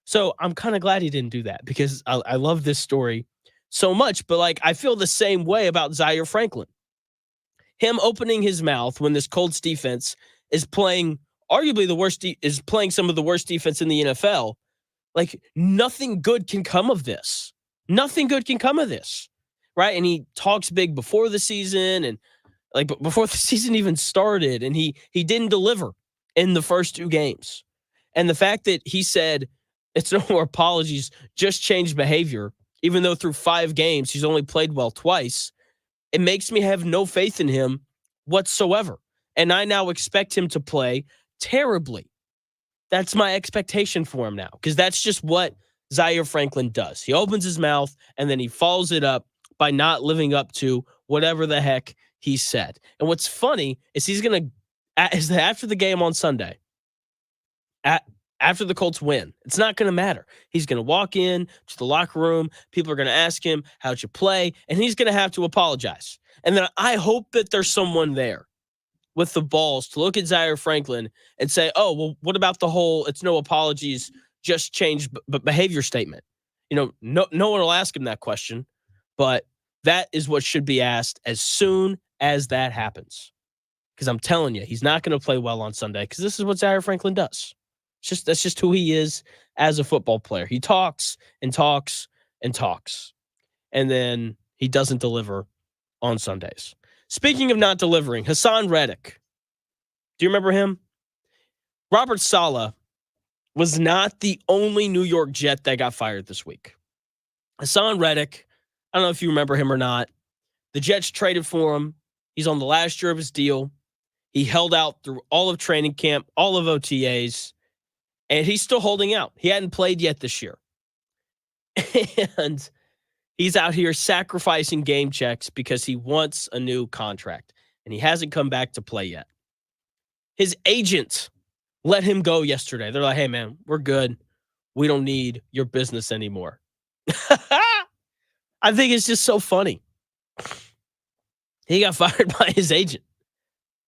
So I'm kind of glad he didn't do that because I love this story so much. But I feel the same way about Zaire Franklin. Him opening his mouth when this Colts defense is playing arguably the worst, is playing some of the worst defense in the NFL. Nothing good can come of this. Nothing good can come of this. Right. And he talks big before the season and before the season even started. And he didn't deliver in the first 2 games. And the fact that he said it's no more apologies, just changed behavior, even though through 5 games he's only played well twice, it makes me have no faith in him whatsoever. And I now expect him to play terribly. That's my expectation for him now, because that's just what Zaire Franklin does. He opens his mouth and then he follows it up by not living up to whatever the heck he said. And what's funny is after the game on Sunday, after the Colts win, it's not going to matter. He's going to walk in to the locker room. People are going to ask him, how'd you play? And he's going to have to apologize. And then I hope that there's someone there with the balls to look at Zaire Franklin and say, oh, well, what about the whole it's no apologies, just change behavior statement? No one will ask him that question, but that is what should be asked as soon as that happens. Because I'm telling you, he's not going to play well on Sunday because this is what Zaire Franklin does. That's just who he is as a football player. He talks and talks and talks, and then he doesn't deliver on Sundays. Speaking of not delivering, Haason Reddick. Do you remember him? Robert Saleh was not the only New York Jet that got fired this week. Haason Reddick, I don't know if you remember him or not. The Jets traded for him. He's on the last year of his deal. He held out through all of training camp, all of OTAs, and he's still holding out. He hadn't played yet this year. And he's out here sacrificing game checks because he wants a new contract, and he hasn't come back to play yet. His agent let him go yesterday. They're like, hey, man, we're good. We don't need your business anymore. I think it's just so funny. He got fired by his agent.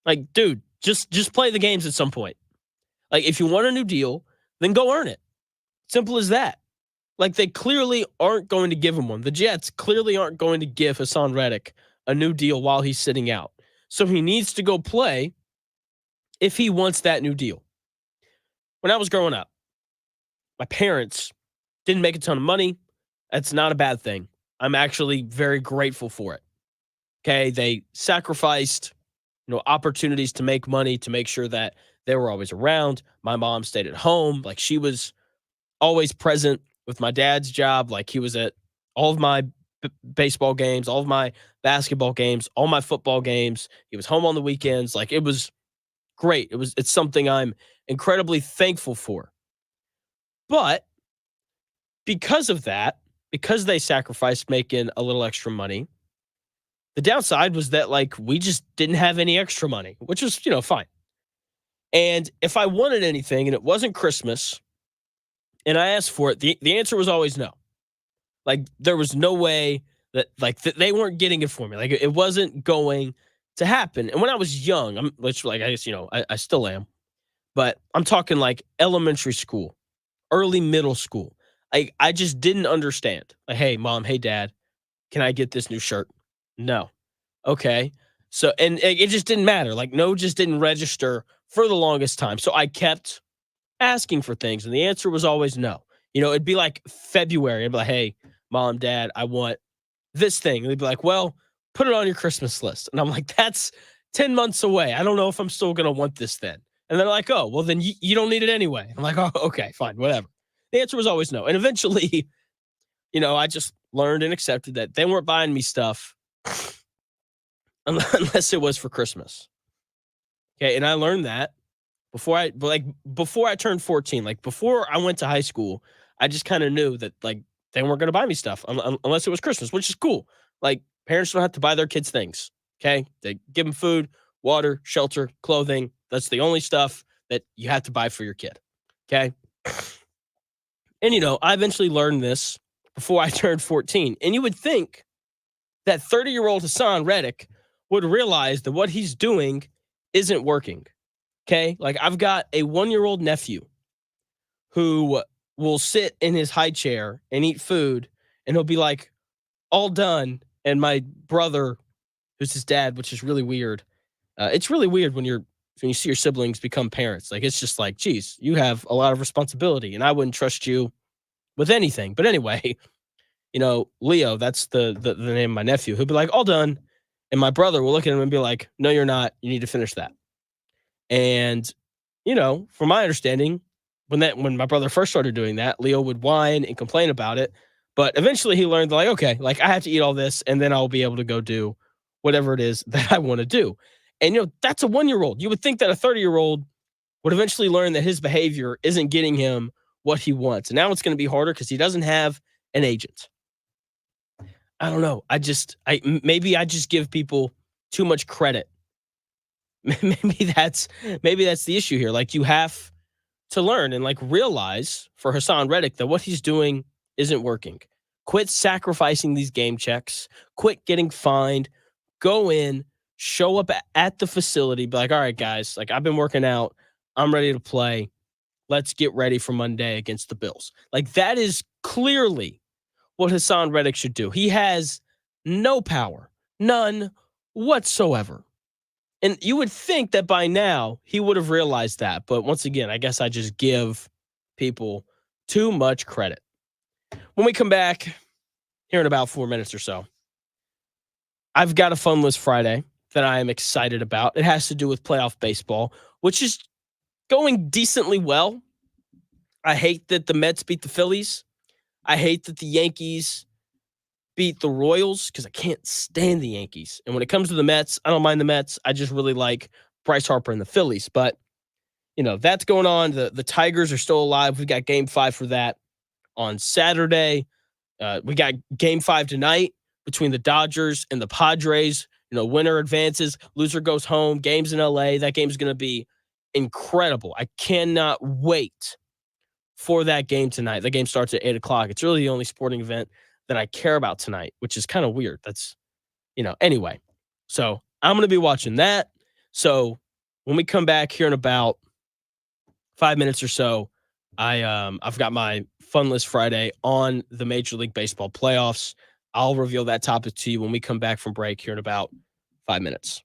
Like, dude, just play the games at some point. Like, if you want a new deal, then go earn it. Simple as that. Like, they clearly aren't going to give him one. The Jets clearly aren't going to give Haason Reddick a new deal while he's sitting out. So he needs to go play if he wants that new deal. When I was growing up, my parents didn't make a ton of money. That's not a bad thing. I'm actually very grateful for it. Okay, they sacrificed, opportunities to make money to make sure that they were always around. My mom stayed at home. Like, she was always present with my dad's job. Like, he was at all of my baseball games, all of my basketball games, all my football games. He was home on the weekends. Like, it was great. It's something I'm incredibly thankful for. But because of that, because they sacrificed making a little extra money, the downside was that, like, we just didn't have any extra money, which was, fine. And if I wanted anything and it wasn't Christmas and I asked for it, the answer was always no. Like, there was no way that, like, they weren't getting it for me. Like, it wasn't going to happen. And when I was young, I guess, I still am, but I'm talking like elementary school, early middle school. I just didn't understand. Like, hey, mom, hey, dad, can I get this new shirt? No. Okay. So, and it just didn't matter. Like, no just didn't register for the longest time. So I kept asking for things, and the answer was always no. It'd be like February. I'd be like, hey, mom, dad, I want this thing. And they'd be like, well, put it on your Christmas list. And I'm like, that's 10 months away. I don't know if I'm still going to want this then. And they're like, oh, well, then you don't need it anyway. I'm like, oh, okay, fine, whatever. The answer was always no. And eventually, I just learned and accepted that they weren't buying me stuff unless it was for Christmas. Okay, and I learned that before I turned 14, like before I went to high school, I just kind of knew that, like, they weren't going to buy me stuff unless it was Christmas, which is cool. Like, parents don't have to buy their kids things. Okay, they give them food, water, shelter, clothing. That's the only stuff that you have to buy for your kid. Okay. And, I eventually learned this before I turned 14. And you would think that 30-year-old Haason Reddick would realize that what he's doing isn't working. Okay. Like, I've got a 1-year-old nephew who will sit in his high chair and eat food, and he'll be like, all done. And my brother, who's his dad, which is really weird. It's really weird when you see your siblings become parents. Like, it's just like, geez, you have a lot of responsibility, and I wouldn't trust you with anything. But anyway, Leo, that's the name of my nephew, he'll be like, all done. And my brother will look at him and be like, no, you're not. You need to finish that. And, from my understanding, when my brother first started doing that, Leo would whine and complain about it. But eventually he learned, like, okay, like, I have to eat all this, and then I'll be able to go do whatever it is that I want to do. And, that's a 1-year-old. You would think that a 30-year-old would eventually learn that his behavior isn't getting him what he wants. And now it's going to be harder because he doesn't have an agent. I don't know. Maybe I just give people too much credit. Maybe that's the issue here. Like, you have to learn and, like, realize for Haason Reddick that what he's doing isn't working. Quit sacrificing these game checks. Quit getting fined. Go in, show up at the facility, be like, all right, guys, like, I've been working out. I'm ready to play. Let's get ready for Monday against the Bills. Like, that is clearly what Haason Reddick should do. He has no power, none whatsoever. And you would think that by now he would have realized that. But once again, I guess I just give people too much credit. When we come back here in about 4 minutes or so, I've got a fun list Friday that I am excited about. It has to do with playoff baseball, which is going decently well. I hate that the Mets beat the Phillies. I hate that the Yankees beat the Royals because I can't stand the Yankees. And when it comes to the Mets, I don't mind the Mets. I just really like Bryce Harper and the Phillies. But, that's going on. The Tigers are still alive. We've got Game 5 for that on Saturday. We got Game 5 tonight between the Dodgers and the Padres. Winner advances, loser goes home. Game's in LA. That game's going to be incredible. I cannot wait for that game tonight. The game starts at 8 o'clock. It's really the only sporting event that I care about tonight, which is kind of weird. That's, anyway. So I'm going to be watching that. So when we come back here in about 5 minutes or so, I've got my Fun List Friday on the Major League Baseball playoffs. I'll reveal that topic to you when we come back from break here in about 5 minutes.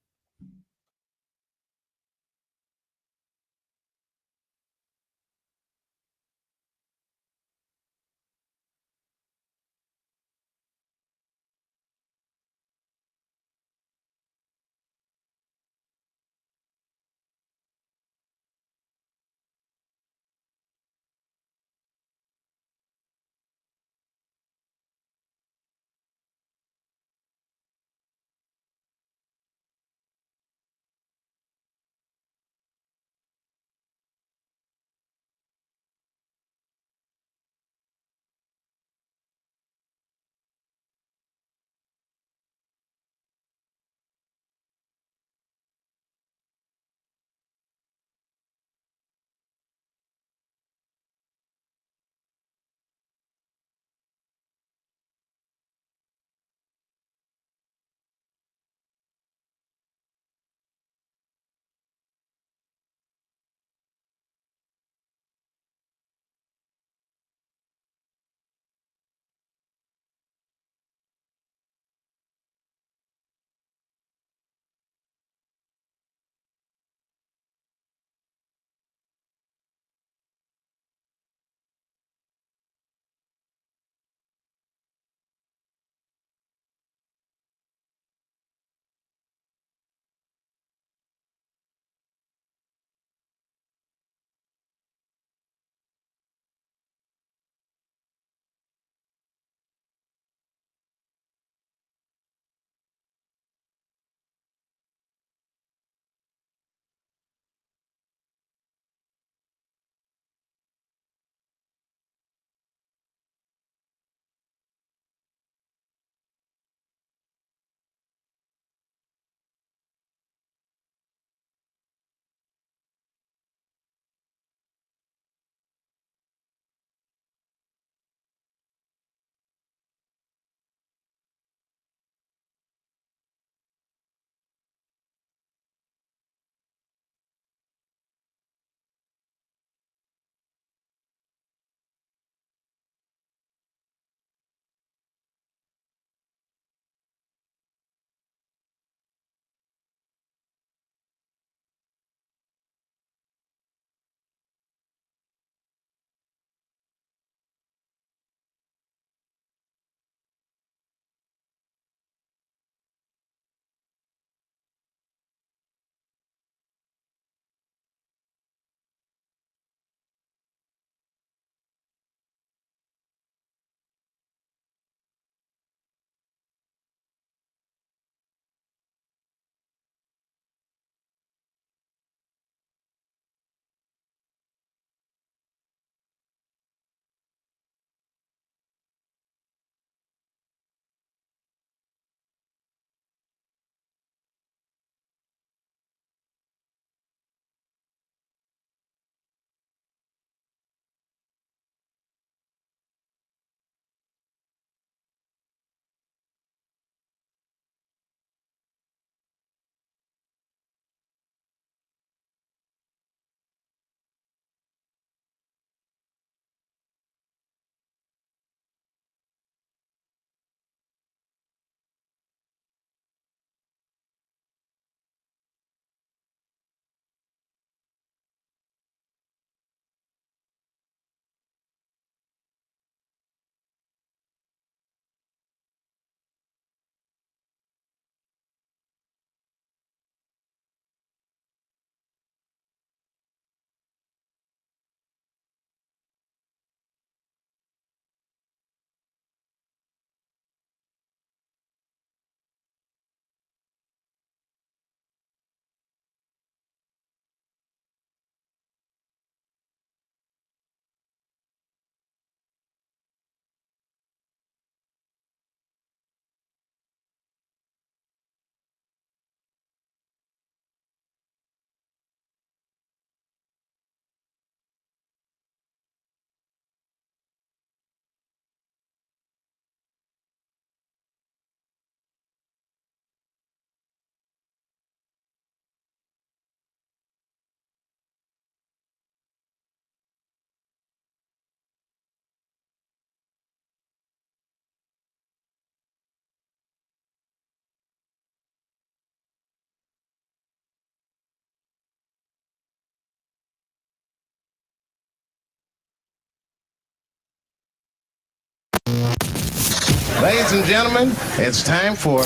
Ladies and gentlemen, it's time for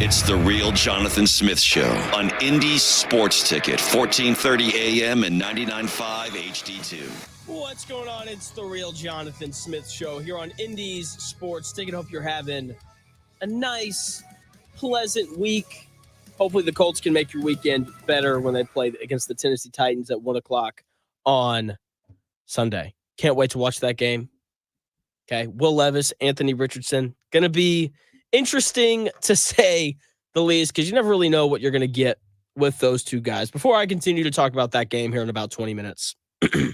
It's the Real Jonathan Smith Show on Indy Sports Ticket, 1430 AM and 99.5 HD2. What's going on? It's the Real Jonathan Smith Show here on Indy's Sports Ticket. Hope you're having a nice, pleasant week. Hopefully the Colts can make your weekend better when they play against the Tennessee Titans at 1 o'clock on Sunday. Can't wait to watch that game. Okay, Will Levis, Anthony Richardson. Going to be interesting to say the least because you never really know what you're going to get with those two guys. Before I continue to talk about that game here in about 20 minutes, I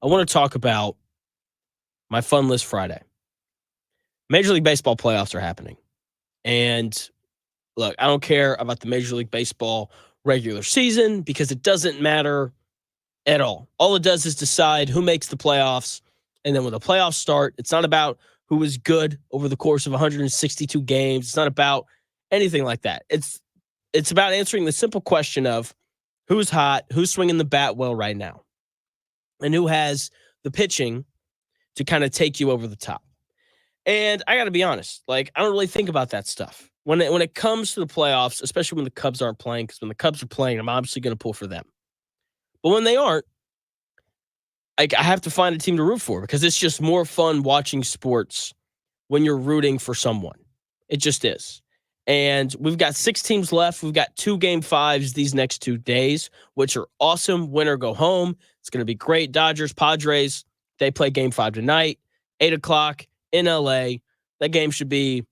want to talk about my Fun List Friday. Major League Baseball playoffs are happening. And look, I don't care about the Major League Baseball regular season because it doesn't matter at all. All it does is decide who makes the playoffs. And then when the playoffs start, it's not about who is good over the course of 162 games. It's not about anything like that. It's about answering the simple question of who's hot, who's swinging the bat well right now, and who has the pitching to kind of take you over the top. And I got to be honest, like I don't really think about that stuff. When it comes to the playoffs, especially when the Cubs aren't playing, because when the Cubs are playing, I'm obviously going to pull for them. But when they aren't, I have to find a team to root for because it's just more fun watching sports when you're rooting for someone. It just is. And we've got 6 teams left. We've got 2 Game 5s these next 2 days, which are awesome. Win or go home. It's going to be great. Dodgers, Padres, they play Game 5 tonight, 8 o'clock in LA. That game should be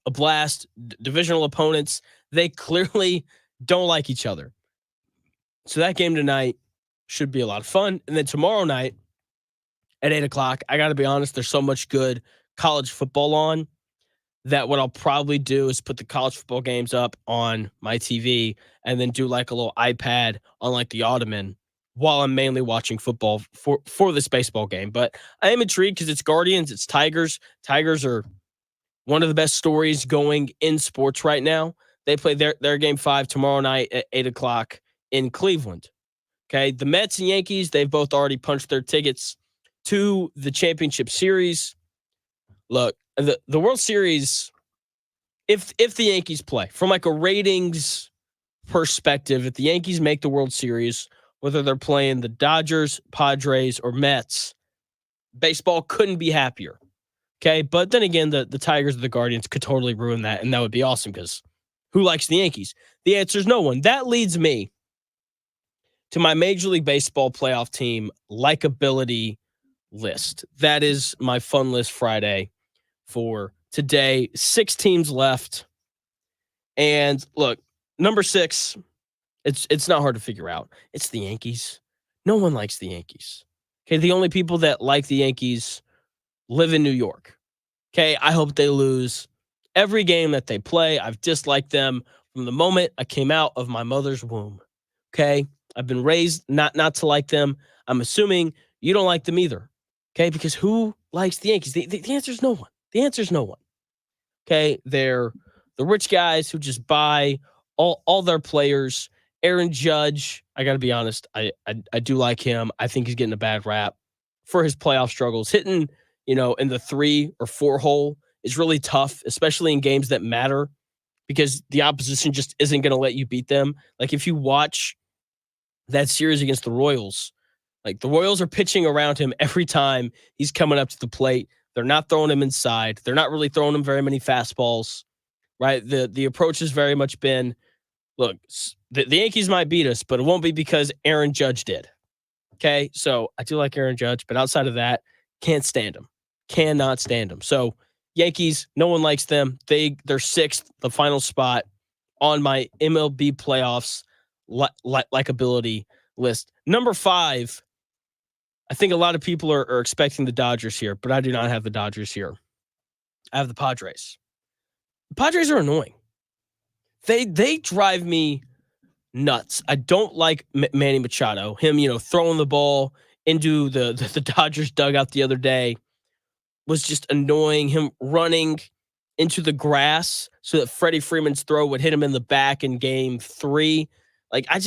a blast. Divisional opponents, they clearly don't like each other. So that game tonight should be a lot of fun. And then tomorrow night at 8 o'clock, I got to be honest, there's so much good college football on that what I'll probably do is put the college football games up on my TV and then do like a little iPad on like the Ottoman while I'm mainly watching football for this baseball game. But I am intrigued because it's Guardians, it's Tigers. Tigers are one of the best stories going in sports right now. They play their Game 5 tomorrow night at 8 o'clock in Cleveland. Okay, the Mets and Yankees, they've both already punched their tickets to the championship series. Look, the World Series, if the Yankees play, from like a ratings perspective, if the Yankees make the World Series, whether they're playing the Dodgers, Padres, or Mets, baseball couldn't be happier. Okay, but then again, the Tigers or the Guardians could totally ruin that, and that would be awesome because who likes the Yankees? The answer is no one. That leads me to my Major League Baseball playoff team likability list. That is my Fun List Friday for today. 6 teams left. And look, number 6, it's not hard to figure out. It's the Yankees. No one likes the Yankees. Okay, the only people that like the Yankees live in New York. Okay, I hope they lose every game that they play. I've disliked them from the moment I came out of my mother's womb. Okay, I've been raised not to like them. I'm assuming you don't like them either. Okay, because who likes the Yankees? The answer is no one. The answer is no one. Okay, they're the rich guys who just buy all their players. Aaron Judge, I got to be honest, I do like him. I think he's getting a bad rap for his playoff struggles. Hitting, in the 3 or 4 hole is really tough, especially in games that matter because the opposition just isn't going to let you beat them. Like if you watch that series against the Royals, like the Royals are pitching around him every time he's coming up to the plate. They're not throwing him inside. They're not really throwing him very many fastballs, right? The approach has very much been, look, the Yankees might beat us, but it won't be because Aaron Judge did. Okay, so I do like Aaron Judge, but outside of that, can't stand him. Cannot stand him. So Yankees, no one likes them. They're 6th, the final spot on my MLB playoffs likability list. Number 5, I think a lot of people are expecting the Dodgers here, but I do not have the Dodgers here. I have the Padres. The Padres are annoying. They drive me nuts. I don't like Manny Machado. Him, throwing the ball into the Dodgers dugout the other day was just annoying. Him running into the grass so that Freddie Freeman's throw would hit him in the back in Game 3. Like I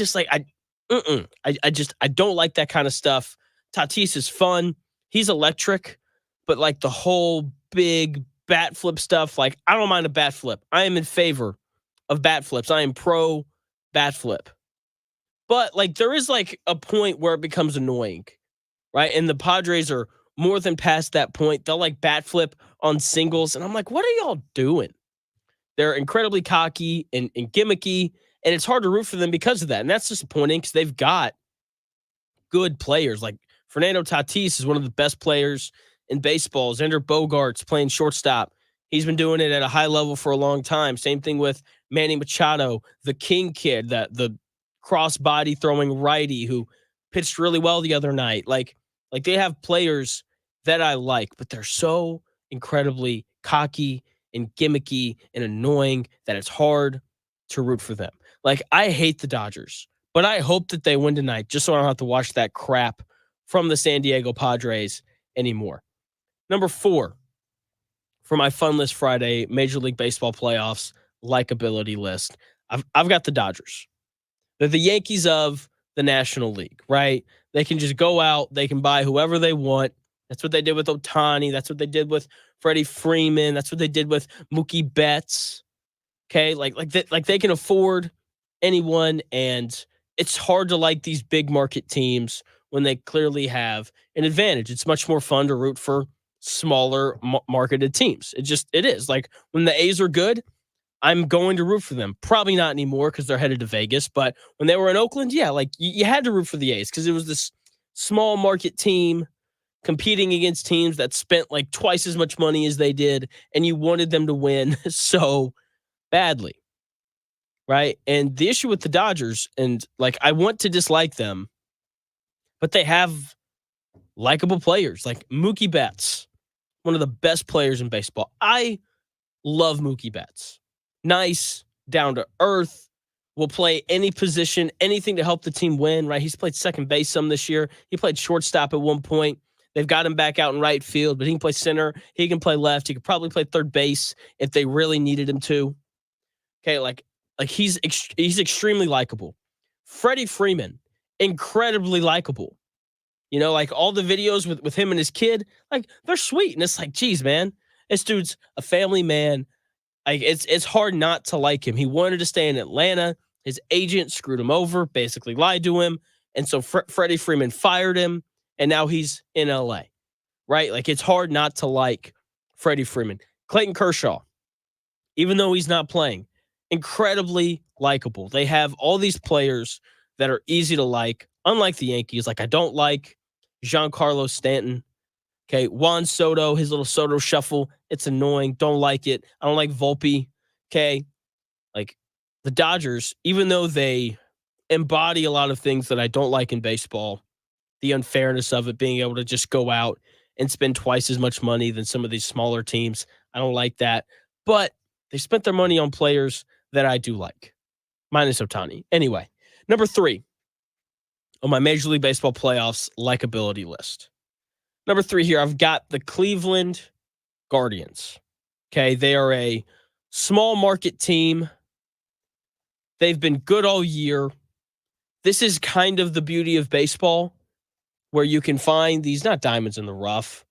don't like that kind of stuff. Tatis is fun. He's electric, but like the whole big bat flip stuff, like I don't mind a bat flip. I am in favor of bat flips. I am pro bat flip. But like there is like a point where it becomes annoying, right? And the Padres are more than past that point. They'll like bat flip on singles. And I'm like, what are y'all doing? They're incredibly cocky and gimmicky, and it's hard to root for them because of that. And that's disappointing because they've got good players. Like Fernando Tatis is one of the best players in baseball. Xander Bogaerts playing shortstop. He's been doing it at a high level for a long time. Same thing with Manny Machado, the King kid, the cross-body throwing righty who pitched really well the other night. Like they have players that I like, but they're so incredibly cocky and gimmicky and annoying that it's hard to root for them. Like, I hate the Dodgers, but I hope that they win tonight just so I don't have to watch that crap from the San Diego Padres anymore. Number 4 for my Fun List Friday Major League Baseball playoffs likability list. I've got the Dodgers. They're the Yankees of the National League, right? They can just go out. They can buy whoever they want. That's what they did with Ohtani. That's what they did with Freddie Freeman. That's what they did with Mookie Betts. Okay, like they can afford anyone, and it's hard to like these big market teams when they clearly have an advantage. It's much more fun to root for smaller marketed teams. It is. Like when the A's are good, I'm going to root for them. Probably not anymore because they're headed to Vegas. But when they were in Oakland, yeah, like you had to root for the A's because it was this small market team competing against teams that spent like twice as much money as they did, and you wanted them to win so badly, right? And the issue with the Dodgers, and like I want to dislike them, but they have likable players like Mookie Betts, one of the best players in baseball. I love Mookie Betts. Nice, down to earth, will play any position, anything to help the team win, right? He's played second base some this year. He played shortstop at one point. They've got him back out in right field, but he can play center. He can play left. He could probably play third base if they really needed him to. Okay, like he's extremely likable. Freddie Freeman, incredibly likable. You know, like all the videos with him and his kid, like they're sweet. And it's like, geez, man, this dude's a family man. Like it's hard not to like him. He wanted to stay in Atlanta. His agent screwed him over, basically lied to him. And so Freddie Freeman fired him, and now he's in LA, right? Like it's hard not to like Freddie Freeman. Clayton Kershaw, even though he's not playing, incredibly likable. They have all these players that are easy to like, unlike the Yankees. Like I don't like Giancarlo Stanton. Okay, Juan Soto, his little Soto shuffle, it's annoying. Don't like it. I don't like Volpe. Okay, like the Dodgers, even though they embody a lot of things that I don't like in baseball, the unfairness of it, being able to just go out and spend twice as much money than some of these smaller teams, I don't like that. But they spent their money on players that I do like, minus Ohtani. Anyway, number 3 on my Major League Baseball playoffs likability list. Number 3 here, I've got the Cleveland Guardians. Okay, they are a small market team. They've been good all year. This is kind of the beauty of baseball, where you can find these, not diamonds in the rough,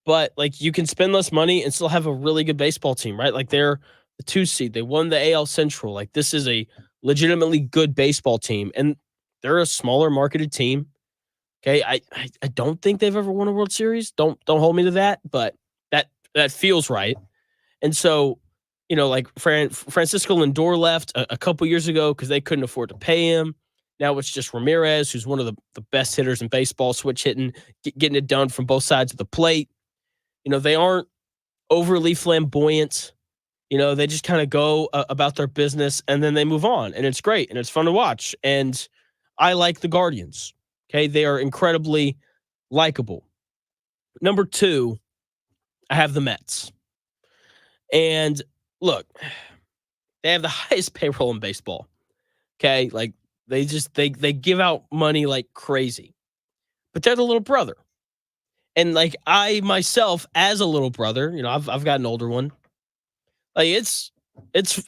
but like you can spend less money and still have a really good baseball team, right? Like they're the 2 seed. They won the AL Central. Like this is a legitimately good baseball team, and they're a smaller marketed team. Okay, I don't think they've ever won a World Series. Don't hold me to that, but that feels right. And so, you know, like Francisco Lindor left a couple years ago because they couldn't afford to pay him. Now it's just Ramirez, who's one of the best hitters in baseball, switch hitting, getting it done from both sides of the plate. You know, they aren't overly flamboyant. You know, they just kind of go about their business and then they move on, and it's great and it's fun to watch. And I like the Guardians. Okay, they are incredibly likable. Number 2, I have the Mets. And look, they have the highest payroll in baseball. Okay, like they give out money like crazy. But they're the little brother. And like I myself as a little brother, you know, I've got an older one. Like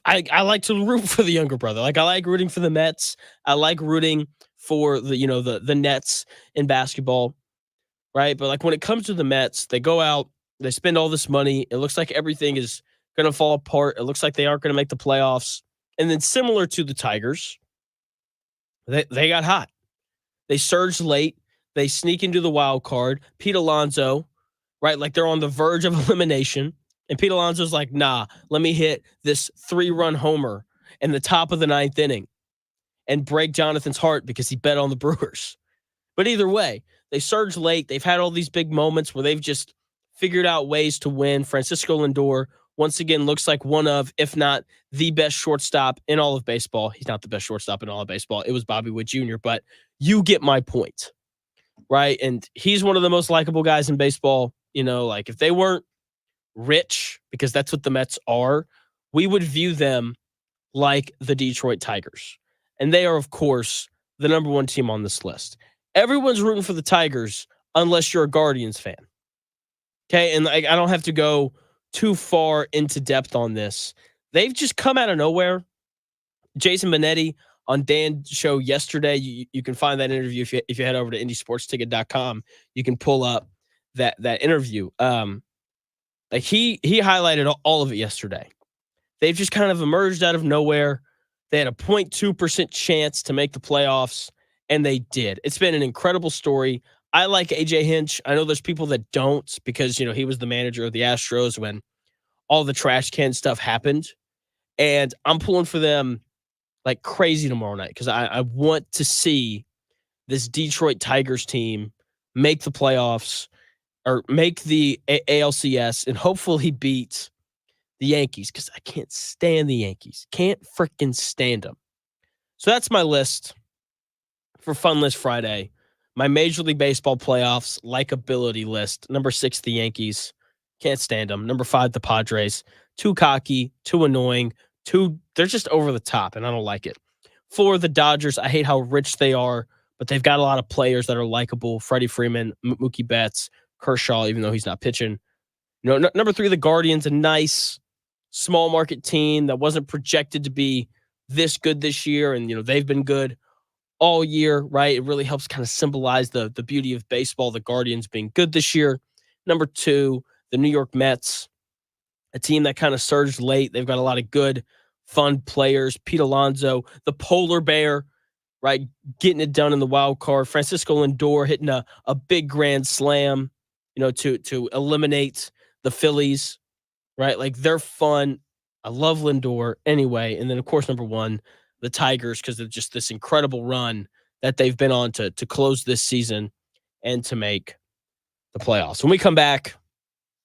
I like to root for the younger brother. Like I like rooting for the Mets. I like rooting for the Nets in basketball. right? But like when it comes to the Mets, they go out, they spend all this money. It looks like everything is going to fall apart. It looks like they aren't going to make the playoffs. And then similar to the Tigers, they got hot. They surged late. They sneak into the wild card. Pete Alonso, right? Like they're on the verge of elimination. And Pete Alonso's like, nah, let me hit this 3-run homer in the top of the 9th inning and break Jonathan's heart because he bet on the Brewers. But either way, they surge late. They've had all these big moments where they've just figured out ways to win. Francisco Lindor, once again, looks like one of, if not the best shortstop in all of baseball. He's not the best shortstop in all of baseball. It was Bobby Witt Jr., but you get my point, right? And he's one of the most likable guys in baseball. You know, like if they weren't rich, because that's what the Mets are, we would view them like the Detroit Tigers. And they are, of course, the number one team on this list. Everyone's rooting for the Tigers unless you're a Guardians fan. Okay, and I don't have to go too far into depth on this. They've just come out of nowhere. Jason Benetti on Dan's show yesterday, you can find that interview if you head over to indiesportsticket.com. You can pull up that interview. Like he highlighted all of it yesterday. They've just kind of emerged out of nowhere. They had a 0.2% chance to make the playoffs, and they did. It's been an incredible story. I like AJ Hinch. I know there's people that don't because, you know, he was the manager of the Astros when all the trash can stuff happened. And I'm pulling for them like crazy tomorrow night because I want to see this Detroit Tigers team make the playoffs or make the ALCS and hopefully beat the Yankees because I can't stand the Yankees. Can't freaking stand them. So that's my list for Fun List Friday. My Major League Baseball playoffs likability list. Number 6, the Yankees. Can't stand them. Number 5, the Padres. Too cocky, too annoying, they're just over the top, and I don't like it. 4, the Dodgers. I hate how rich they are, but they've got a lot of players that are likable. Freddie Freeman, Mookie Betts, Kershaw, even though he's not pitching. You know, number 3, the Guardians, a nice small market team that wasn't projected to be this good this year. And, you know, they've been good all year, right? It really helps kind of symbolize the beauty of baseball, the Guardians being good this year. Number 2, the New York Mets, a team that kind of surged late. They've got a lot of good, fun players. Pete Alonso, the polar bear, right? Getting it done in the wild card. Francisco Lindor hitting a big grand slam, you know, to eliminate the Phillies, right? Like they're fun. I love Lindor anyway. And then, of course, number 1, the Tigers, because of just this incredible run that they've been on to close this season and to make the playoffs. When we come back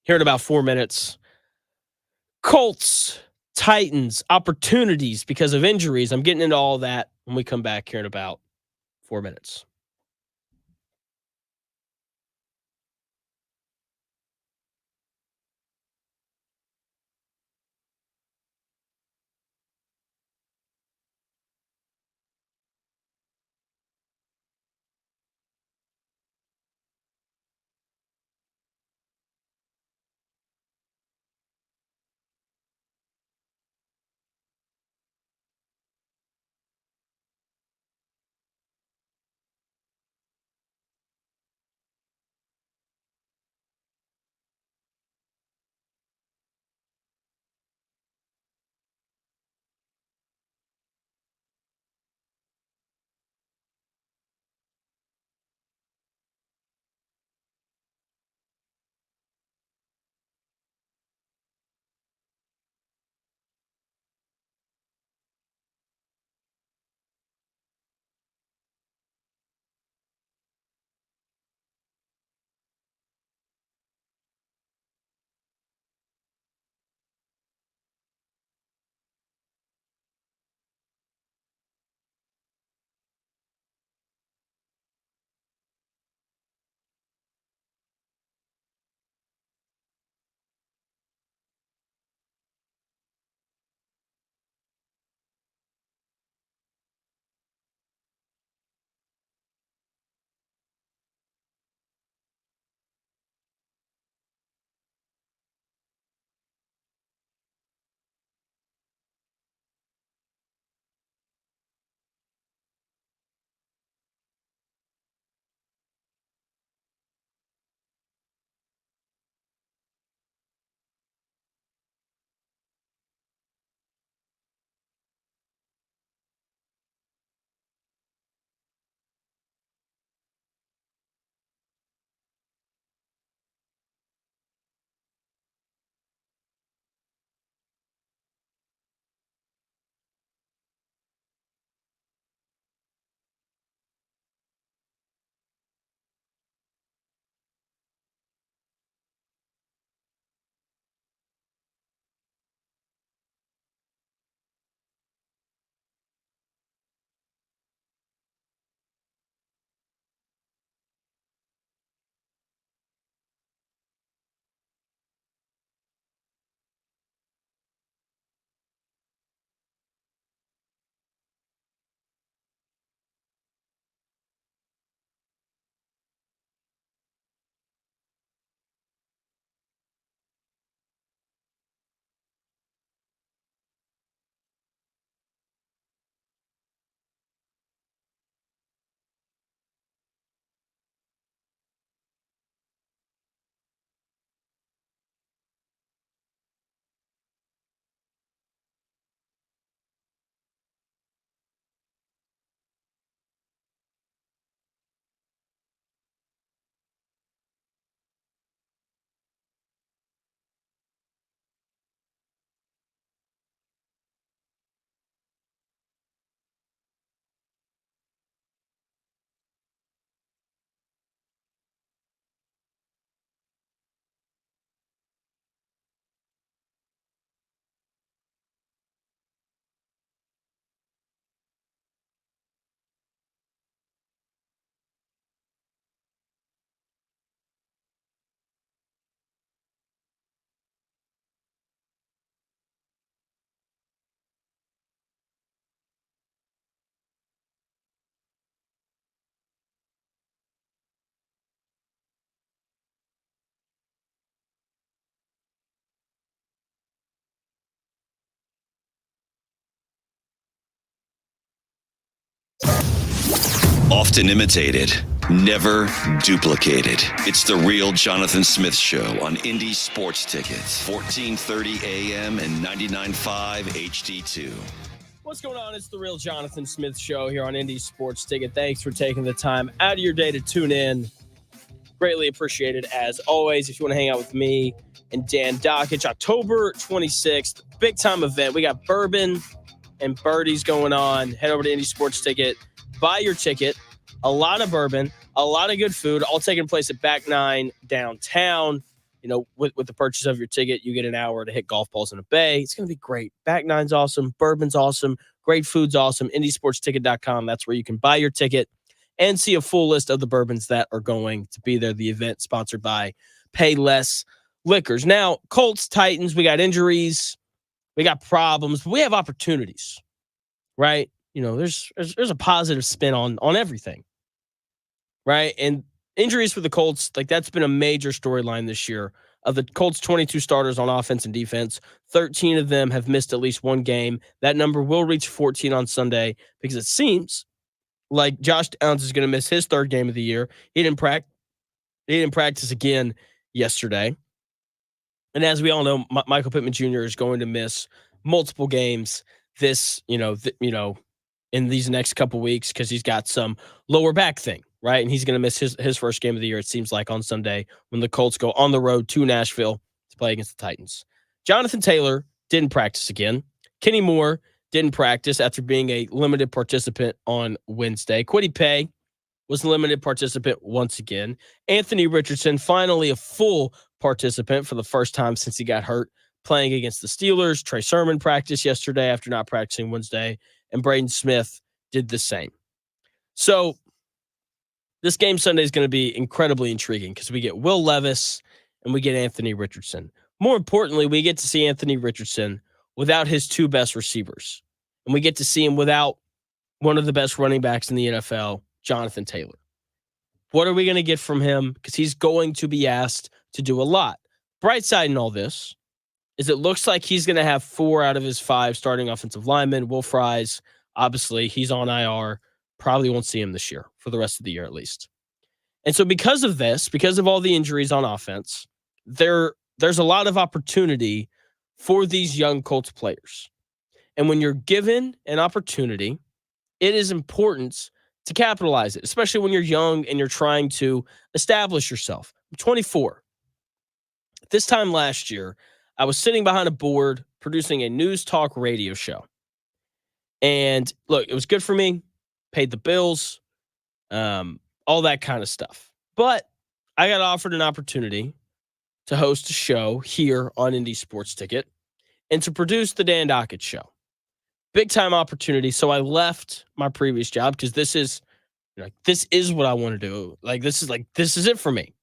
here in about 4 minutes, Colts, Titans, opportunities because of injuries. I'm getting into all that when we come back here in about 4 minutes. Often imitated, never duplicated. It's the real Jonathan Smith Show on Indy Sports Tickets, 1430 AM and 99.5 HD2. What's going on? It's the real Jonathan Smith Show here on Indy Sports Ticket. Thanks for taking the time out of your day to tune in. Greatly appreciated as always. If you want to hang out with me and Dan Dockich, October 26th, big time event. We got bourbon and birdies going on. Head over to Indy Sports Ticket. Buy your ticket. A lot of bourbon, a lot of good food, all taking place at Back 9 downtown. You know, with the purchase of your ticket, you get an hour to hit golf balls in a bay. It's going to be great. Back 9's awesome. Bourbon's awesome. Great food's awesome. IndySportsTicket.com. That's where you can buy your ticket and see a full list of the bourbons that are going to be there. The event sponsored by Payless Liquors. Now, Colts, Titans, we got injuries. We got problems. But we have opportunities, right? You know, there's a positive spin on everything, right? And injuries for the Colts, like that's been a major storyline this year. Of the Colts' 22 starters on offense and defense, 13 of them have missed at least one game. That number will reach 14 on Sunday because it seems like Josh Downs is going to miss his third game of the year. He didn't practice again yesterday. And as we all know, Michael Pittman Jr. is going to miss multiple games this, in these next couple weeks because he's got some lower back thing, right? And he's going to miss his first game of the year, it seems like, on Sunday when the Colts go on the road to Nashville to play against the Titans. Jonathan Taylor didn't practice again. Kenny Moore didn't practice after being a limited participant on Wednesday. Kwity Paye was a limited participant once again. Anthony Richardson, finally a full participant for the first time since he got hurt playing against the Steelers. Trey Sermon practiced yesterday after not practicing Wednesday. And Braden Smith did the same. So this game Sunday is going to be incredibly intriguing because we get Will Levis and we get Anthony Richardson. More importantly, we get to see Anthony Richardson without his two best receivers. And we get to see him without one of the best running backs in the NFL, Jonathan Taylor. What are we going to get from him? Because he's going to be asked to do a lot. Bright side in all this is it looks like he's going to have 4 out of his 5 starting offensive linemen. Will Fries, obviously, he's on IR. Probably won't see him this year, for the rest of the year at least. And so because of this, because of all the injuries on offense, there's a lot of opportunity for these young Colts players. And when you're given an opportunity, it is important to capitalize it, especially when you're young and you're trying to establish yourself. I'm 24. This time last year, I was sitting behind a board producing a news talk radio show. And look, it was good for me, paid the bills, all that kind of stuff. But I got offered an opportunity to host a show here on Indy Sports Ticket and to produce the Dan Dockich Show. Big time opportunity. So I left my previous job because this is what I want to do. This is it for me.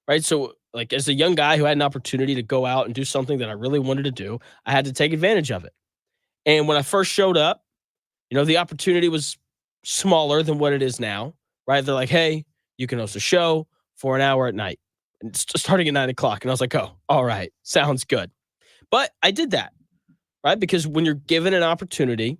Right? So as a young guy who had an opportunity to go out and do something that I really wanted to do, I had to take advantage of it. And when I first showed up, the opportunity was smaller than what it is now, right? They're like, hey, you can host a show for an hour at night, and starting at 9:00. And I was like, oh, all right, sounds good. But I did that, right? Because when you're given an opportunity,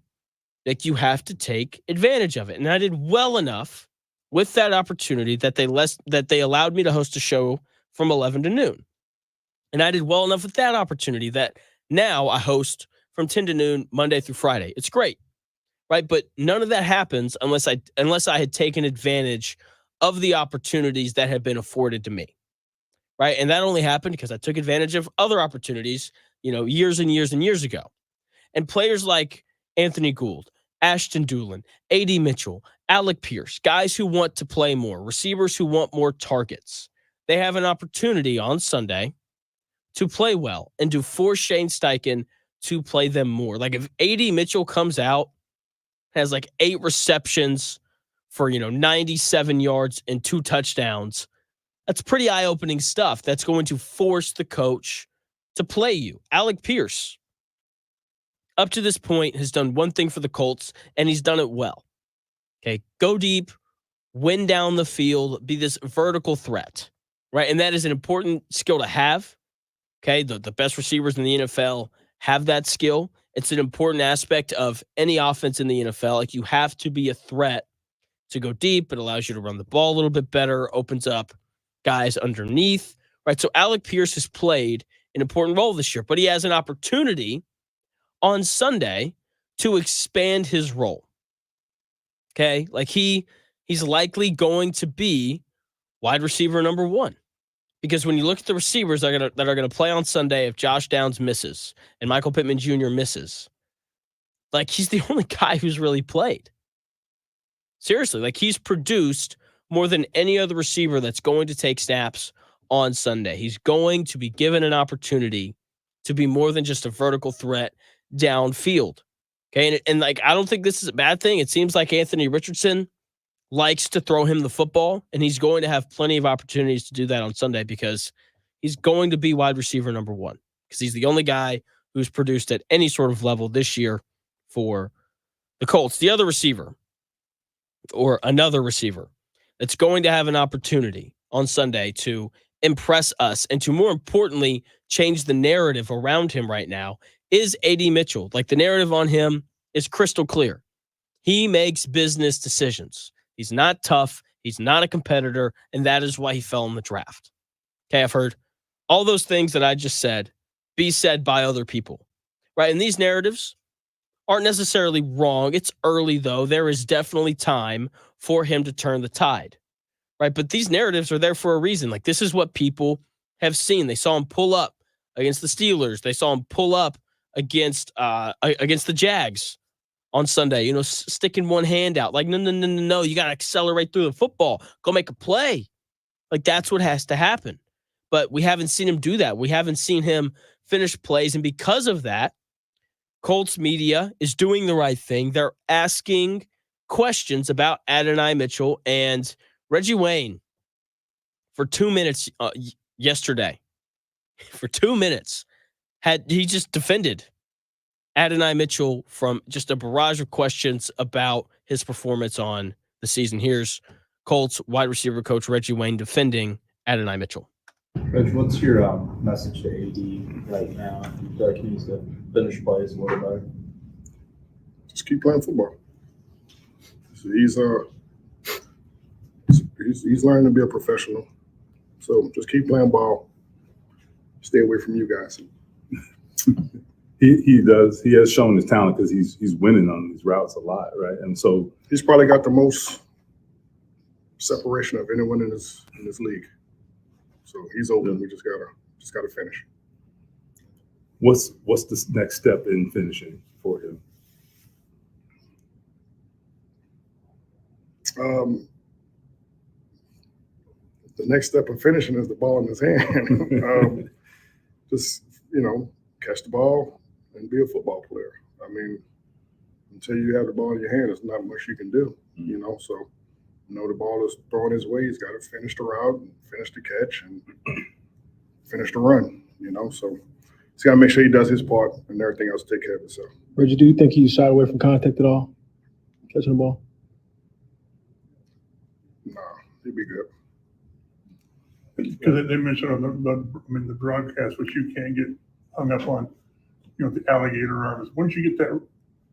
you have to take advantage of it. And I did well enough with that opportunity that they allowed me to host a show from 11 to noon. And I did well enough with that opportunity that now I host from 10 to noon, Monday through Friday. It's great, right? But none of that happens unless I had taken advantage of the opportunities that had been afforded to me, right? And that only happened because I took advantage of other opportunities, years and years and years ago. And players like Anthony Gould, Ashton Doolin, A.D. Mitchell, Alec Pierce, guys who want to play more, receivers who want more targets, they have an opportunity on Sunday to play well and to force Shane Steichen to play them more. Like if A.D. Mitchell comes out, has 8 receptions for, 97 yards and 2 touchdowns, that's pretty eye-opening stuff. That's going to force the coach to play you. Alec Pierce, up to this point, has done one thing for the Colts, and he's done it well. Okay, go deep, win down the field, be this vertical threat, right? And that is an important skill to have. Okay, the best receivers in the NFL have that skill. It's an important aspect of any offense in the NFL. You have to be a threat to go deep. It allows you to run the ball a little bit better, opens up guys underneath, right? So Alec Pierce has played an important role this year, but he has an opportunity on Sunday to expand his role. Okay? Like he's likely going to be wide receiver number 1. Because when you look at the receivers that are going to play on Sunday, if Josh Downs misses and Michael Pittman Jr. misses, like he's the only guy who's really played. Seriously, like he's produced more than any other receiver that's going to take snaps on Sunday. He's going to be given an opportunity to be more than just a vertical threat downfield. Okay, and like I don't think this is a bad thing. It seems like Anthony Richardson likes to throw him the football, and he's going to have plenty of opportunities to do that on Sunday because he's going to be wide receiver number 1 because he's the only guy who's produced at any sort of level this year for the Colts. The other receiver or another receiver that's going to have an opportunity on Sunday to impress us and to, more importantly, change the narrative around him right now is A.D. Mitchell. Like the narrative on him is crystal clear. He makes business decisions. He's not tough. He's not a competitor, and that is why he fell in the draft. Okay, I've heard all those things that I just said be said by other people, right? And these narratives aren't necessarily wrong. It's early, though. There is definitely time for him to turn the tide, right? But these narratives are there for a reason. Like this is what people have seen. They saw him pull up against the Steelers. They saw him pull up against the Jags on Sunday, sticking one hand out. Like, no. You got to accelerate through the football. Go make a play. Like, that's what has to happen. But we haven't seen him do that. We haven't seen him finish plays. And because of that, Colts media is doing the right thing. They're asking questions about Adonai Mitchell and Reggie Wayne for 2 minutes yesterday. For 2 minutes, he just defended Adonai Mitchell from just a barrage of questions about his performance on the season. Here's Colts wide receiver coach Reggie Wayne defending Adonai Mitchell. Reg, what's your message to AD right now? You feel like he needs to finish plays a little better? Just keep playing football. So he's learning to be a professional. So just keep playing ball. Stay away from you guys. He does. He has shown his talent because he's winning on these routes a lot, right? And so he's probably got the most separation of anyone in this league. So he's open. We just gotta finish. What's the next step in finishing for him? The next step of finishing is the ball in his hand. Just catch the ball and be a football player. I mean, until you have the ball in your hand, there's not much you can do. So the ball is thrown his way. He's got to finish the route, and finish the catch, and finish the run. So he's got to make sure he does his part, and everything else take care of itself. Reggie, do you think he shied away from contact at all, catching the ball? No, he'd be good. Because they mentioned on the broadcast, which you can't get hung up on, the alligator arms. Once you get that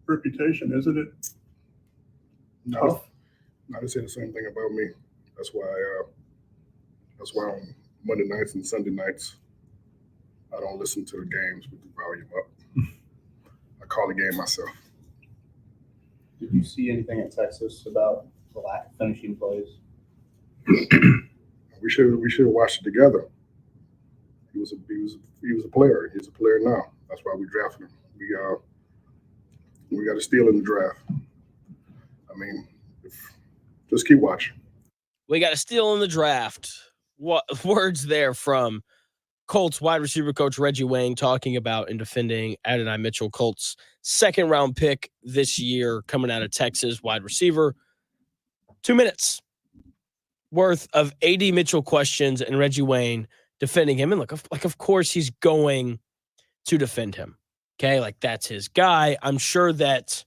reputation, isn't it tough? No, they say the same thing about me. That's why on Monday nights and Sunday nights, I don't listen to the games with the volume up. I call the game myself. Did you see anything at Texas about the lack of finishing plays? We should have watched it together. He was a player. He's a player now. That's why we drafted him. We got a steal in the draft. I mean, just keep watching. We got a steal in the draft. What words there from Colts wide receiver coach Reggie Wayne talking about and defending Adonai Mitchell, Colts second round pick this year, coming out of Texas, wide receiver. 2 minutes worth of A.D. Mitchell questions and Reggie Wayne defending him. And look, of course he's going to defend him. Okay, like that's his guy. I'm sure that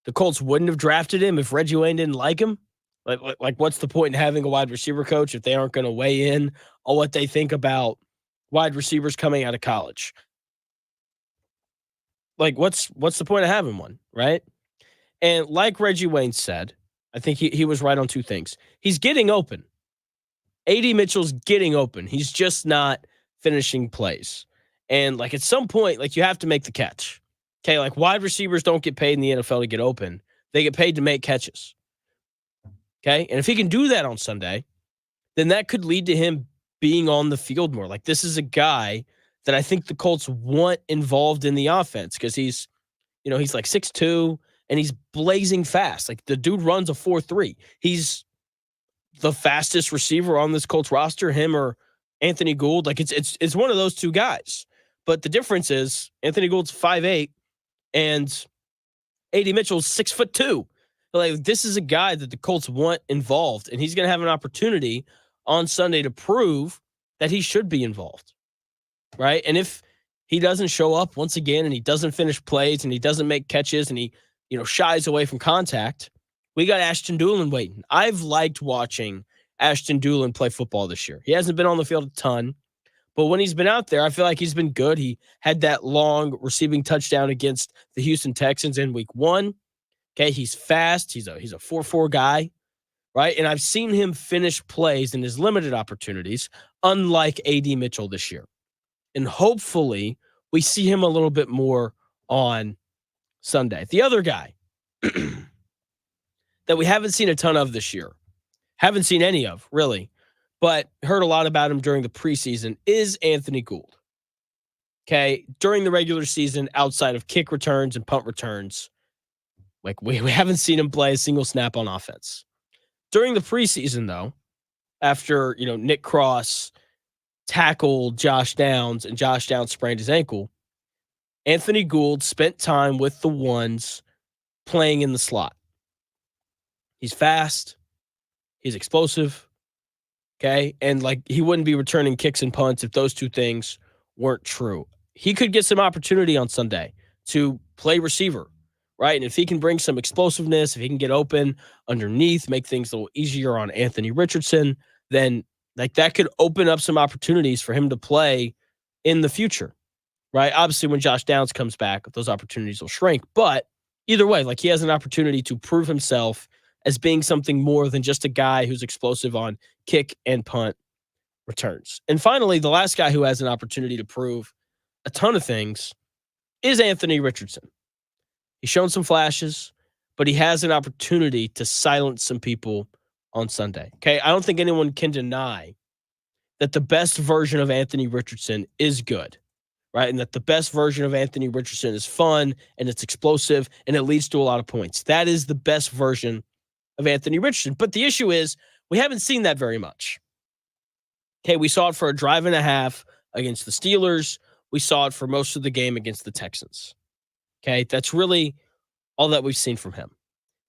the Colts wouldn't have drafted him if Reggie Wayne didn't like him. Like what's the point in having a wide receiver coach if they aren't going to weigh in on what they think about wide receivers coming out of college? Like what's the point of having one, right? And like Reggie Wayne said, I think he was right on two things. He's getting open. A.D. Mitchell's getting open. He's just not finishing plays. And like at some point, like you have to make the catch. Okay, like wide receivers don't get paid in the NFL to get open. They get paid to make catches. Okay, and if he can do that on Sunday, then that could lead to him being on the field more. Like this is a guy that I think the Colts want involved in the offense because he's like 6'2", and he's blazing fast. Like the dude runs a 4.3. He's the fastest receiver on this Colts roster, him or Anthony Gould. Like it's one of those two guys. But the difference is Anthony Gould's 5'8", and A.D. Mitchell's 6'2". Like this is a guy that the Colts want involved, and he's going to have an opportunity on Sunday to prove that he should be involved, right? And if he doesn't show up once again, and he doesn't finish plays, and he doesn't make catches, and he shies away from contact, we got Ashton Dulin waiting. I've liked watching Ashton Dulin play football this year. He hasn't been on the field a ton, but when he's been out there, I feel like he's been good. He had that long receiving touchdown against the Houston Texans in week 1. Okay, he's fast. He's a 4.4 guy, right? And I've seen him finish plays in his limited opportunities, unlike A.D. Mitchell this year. And hopefully we see him a little bit more on Sunday. The other guy that we haven't seen a ton of this year, haven't seen any of, really, but heard a lot about him during the preseason, is Anthony Gould. Okay, during the regular season, outside of kick returns and punt returns, like we haven't seen him play a single snap on offense. During the preseason, though, after Nick Cross tackled Josh Downs and Josh Downs sprained his ankle, Anthony Gould spent time with the ones playing in the slot. He's fast. He's explosive. Okay. And like he wouldn't be returning kicks and punts if those two things weren't true. He could get some opportunity on Sunday to play receiver, right? And if he can bring some explosiveness, if he can get open underneath, make things a little easier on Anthony Richardson, then like that could open up some opportunities for him to play in the future, right? Obviously, when Josh Downs comes back, those opportunities will shrink. But either way, like he has an opportunity to prove himself as being something more than just a guy who's explosive on kick and punt returns. And finally, the last guy who has an opportunity to prove a ton of things is Anthony Richardson. He's shown some flashes, but he has an opportunity to silence some people on Sunday. Okay, I don't think anyone can deny that the best version of Anthony Richardson is good, right? And that the best version of Anthony Richardson is fun and it's explosive and it leads to a lot of points. That is the best version of Anthony Richardson. But the issue is we haven't seen that very much. Okay, we saw it for a drive and a half against the Steelers. We saw it for most of the game against the Texans. Okay, that's really all that we've seen from him.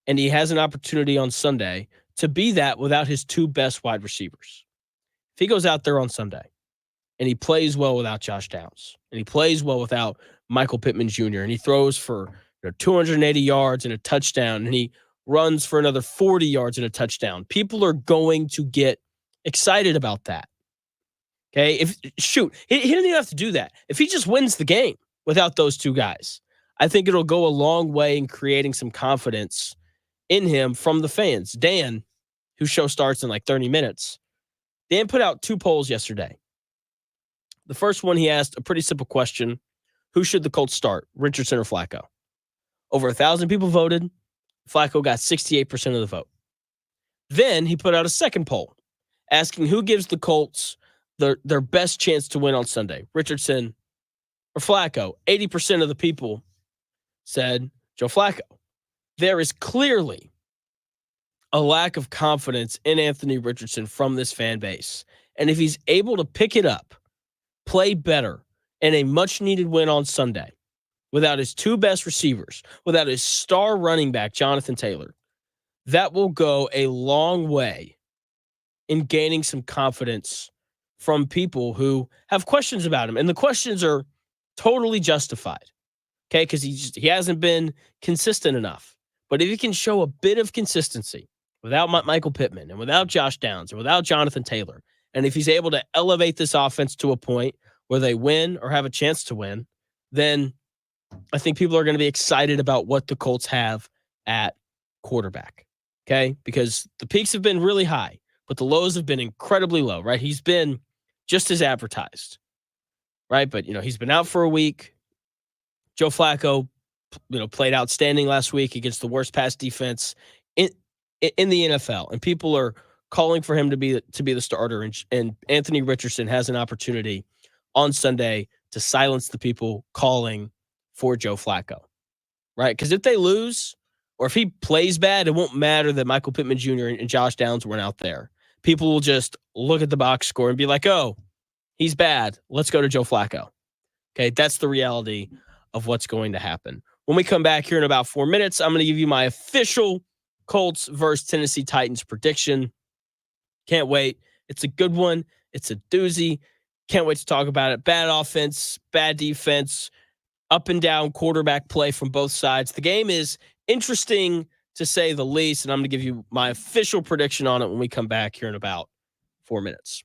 And he has an opportunity on Sunday to be that without his two best wide receivers. If he goes out there on Sunday and he plays well without Josh Downs, and he plays well without Michael Pittman Jr., and he throws for 280 yards and a touchdown, and he runs for another 40 yards and a touchdown, people are going to get excited about that. Okay, he doesn't even have to do that. If he just wins the game without those two guys, I think it'll go a long way in creating some confidence in him from the fans. Dan, whose show starts in like 30 minutes, Dan put out 2 polls yesterday. The first one, he asked a pretty simple question: who should the Colts start, Richardson or Flacco? Over 1,000 people voted. Flacco got 68% of the vote. Then he put out a second poll asking who gives the Colts their best chance to win on Sunday, Richardson or Flacco. 80% of the people said Joe Flacco. There is clearly a lack of confidence in Anthony Richardson from this fan base. And if he's able to pick it up, play better, and a much-needed win on Sunday, without his 2 best receivers, without his star running back, Jonathan Taylor, that will go a long way in gaining some confidence from people who have questions about him. And the questions are totally justified, okay, because he hasn't been consistent enough. But if he can show a bit of consistency without Michael Pittman and without Josh Downs and without Jonathan Taylor, and if he's able to elevate this offense to a point where they win or have a chance to win, then I think people are going to be excited about what the Colts have at quarterback. Okay. Because the peaks have been really high, but the lows have been incredibly low, right? He's been just as advertised, right? But, he's been out for a week. Joe Flacco, played outstanding last week against the worst pass defense in the NFL, and people are calling for him to be the starter. And Anthony Richardson has an opportunity on Sunday to silence the people calling for Joe Flacco, right? Because if they lose or if he plays bad, it won't matter that Michael Pittman Jr. and Josh Downs weren't out there. People will just look at the box score and be like, "Oh, he's bad. Let's go to Joe Flacco." Okay, that's the reality of what's going to happen. When we come back here in about 4 minutes, I'm going to give you my official Colts versus Tennessee Titans prediction. Can't wait. It's a good one. It's a doozy. Can't wait to talk about it. Bad offense, bad defense, up and down quarterback play from both sides. The game is interesting to say the least, and I'm going to give you my official prediction on it when we come back here in about 4 minutes.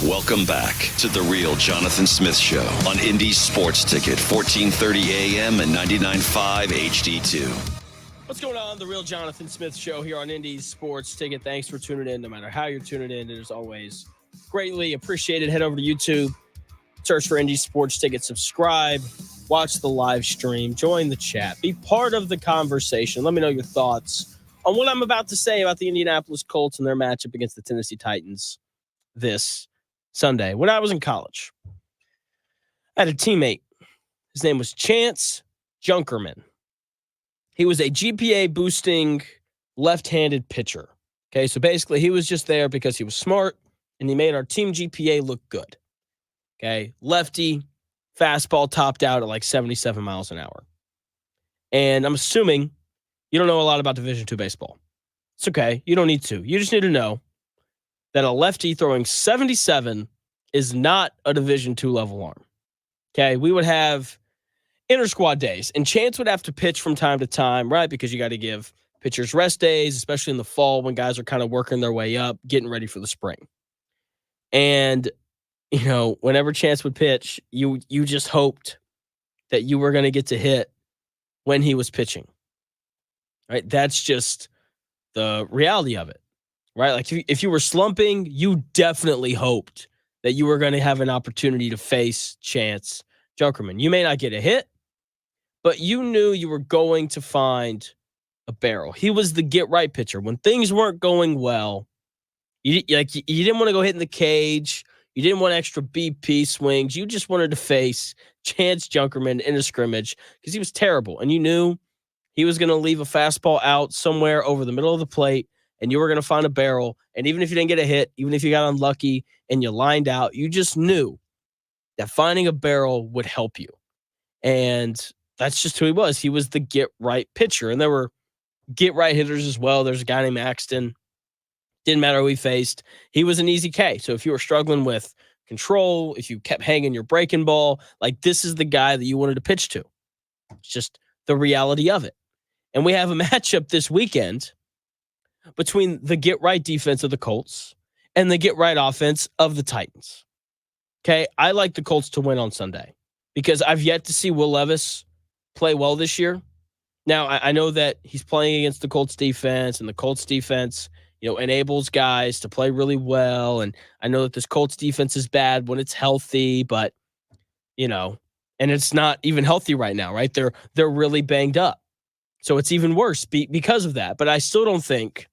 Welcome back to the real Jonathan Smith Show on Indy Sports Ticket, 1430 AM and 99.5 HD2. What's going on? The real Jonathan Smith Show here on Indy Sports Ticket. Thanks for tuning in, no matter how you're tuning in. It is always greatly appreciated. Head over to YouTube, search for Indy Sports Ticket, subscribe, watch the live stream, join the chat, be part of the conversation. Let me know your thoughts on what I'm about to say about the Indianapolis Colts and their matchup against the Tennessee Titans this Sunday. When I was in college, I had a teammate. His name was Chance Junkerman. He was a GPA boosting left-handed pitcher. Okay, so basically he was just there because he was smart and he made our team GPA look good. Okay, lefty, fastball topped out at like 77 miles an hour. And I'm assuming you don't know a lot about Division II baseball. It's okay. You don't need to. You just need to know that a lefty throwing 77 is not a Division II level arm. Okay, we would have inter-squad days, and Chance would have to pitch from time to time, right? Because you got to give pitchers rest days, especially in the fall when guys are kind of working their way up, getting ready for the spring. And, you know, whenever Chance would pitch, you just hoped that you were going to get to hit when he was pitching. Right? That's just the reality of it. Right? Like if you were slumping, you definitely hoped that you were going to have an opportunity to face Chance Junkerman. You may not get a hit, but you knew you were going to find a barrel. He was the get-right pitcher. When things weren't going well, you didn't want to go hit in the cage. You didn't want extra BP swings. You just wanted to face Chance Junkerman in a scrimmage because he was terrible. And you knew he was going to leave a fastball out somewhere over the middle of the plate, and you were going to find a barrel. And even if you didn't get a hit, even if you got unlucky and you lined out, you just knew that finding a barrel would help you. And that's just who he was. He was the get-right pitcher. And there were get-right hitters as well. There's a guy named Axton. Didn't matter who he faced. He was an easy K. So if you were struggling with control, if you kept hanging your breaking ball, like this is the guy that you wanted to pitch to. It's just the reality of it. And we have a matchup this weekend between the get-right defense of the Colts and the get-right offense of the Titans. Okay, I like the Colts to win on Sunday because I've yet to see Will Levis play well this year. Now, I know that he's playing against the Colts defense, and the Colts defense, you know, enables guys to play really well. And I know that this Colts defense is bad when it's healthy, but, you know, and it's not even healthy right now, right? They're really banged up. So it's even worse because of that. But I still don't think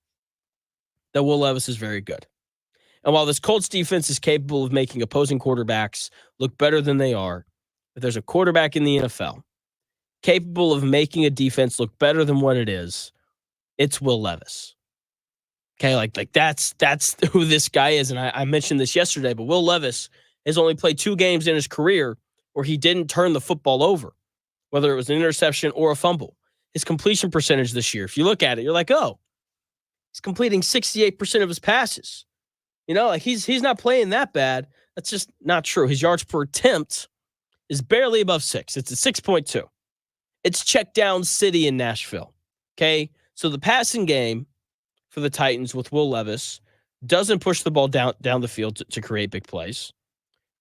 that Will Levis is very good. And while this Colts defense is capable of making opposing quarterbacks look better than they are, if there's a quarterback in the NFL capable of making a defense look better than what it is, it's Will Levis. Okay, like that's who this guy is. And I mentioned this yesterday, but Will Levis has only played 2 games in his career where he didn't turn the football over, whether it was an interception or a fumble. His completion percentage this year, if you look at it, you're like, oh, he's completing 68% of his passes. You know, like he's not playing that bad. That's just not true. His yards per attempt is barely above 6. It's a 6.2. It's check down city in Nashville. Okay, so the passing game for the Titans with Will Levis doesn't push the ball down the field to create big plays.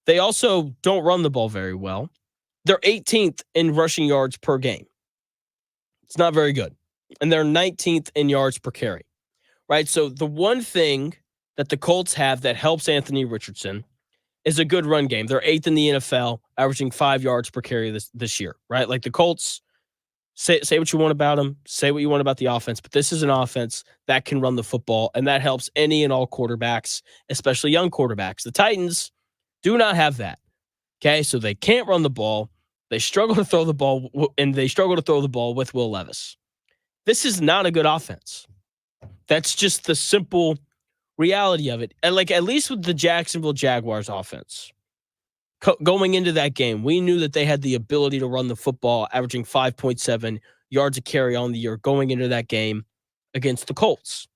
They also don't run the ball very well. They're 18th in rushing yards per game. It's not very good. And they're 19th in yards per carry. Right? So the one thing that the Colts have that helps Anthony Richardson is a good run game. They're 8th in the NFL, averaging 5 yards per carry this year. Right? Like the Colts, say what you want about them, say what you want about the offense, but this is an offense that can run the football, and that helps any and all quarterbacks, especially young quarterbacks. The Titans do not have that. Okay, so they can't run the ball. They struggle to throw the ball, and they struggle to throw the ball with Will Levis. This is not a good offense. That's just the simple reality of it. And like at least with the Jacksonville Jaguars offense, going into that game, we knew that they had the ability to run the football, averaging 5.7 yards a carry on the year going into that game against the Colts.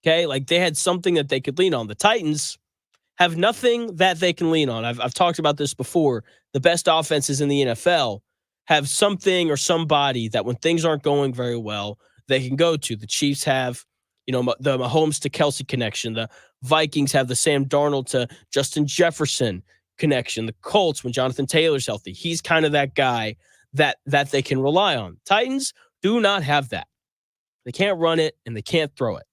Okay, like they had something that they could lean on. The Titans have nothing that they can lean on. I've talked about this before. The best offenses in the NFL have something or somebody that when things aren't going very well, they can go to. The Chiefs have, you know, the Mahomes to Kelsey connection. The Vikings have the Sam Darnold to Justin Jefferson connection. The Colts, when Jonathan Taylor's healthy, he's kind of that guy that they can rely on. Titans do not have that. They can't run it and they can't throw it,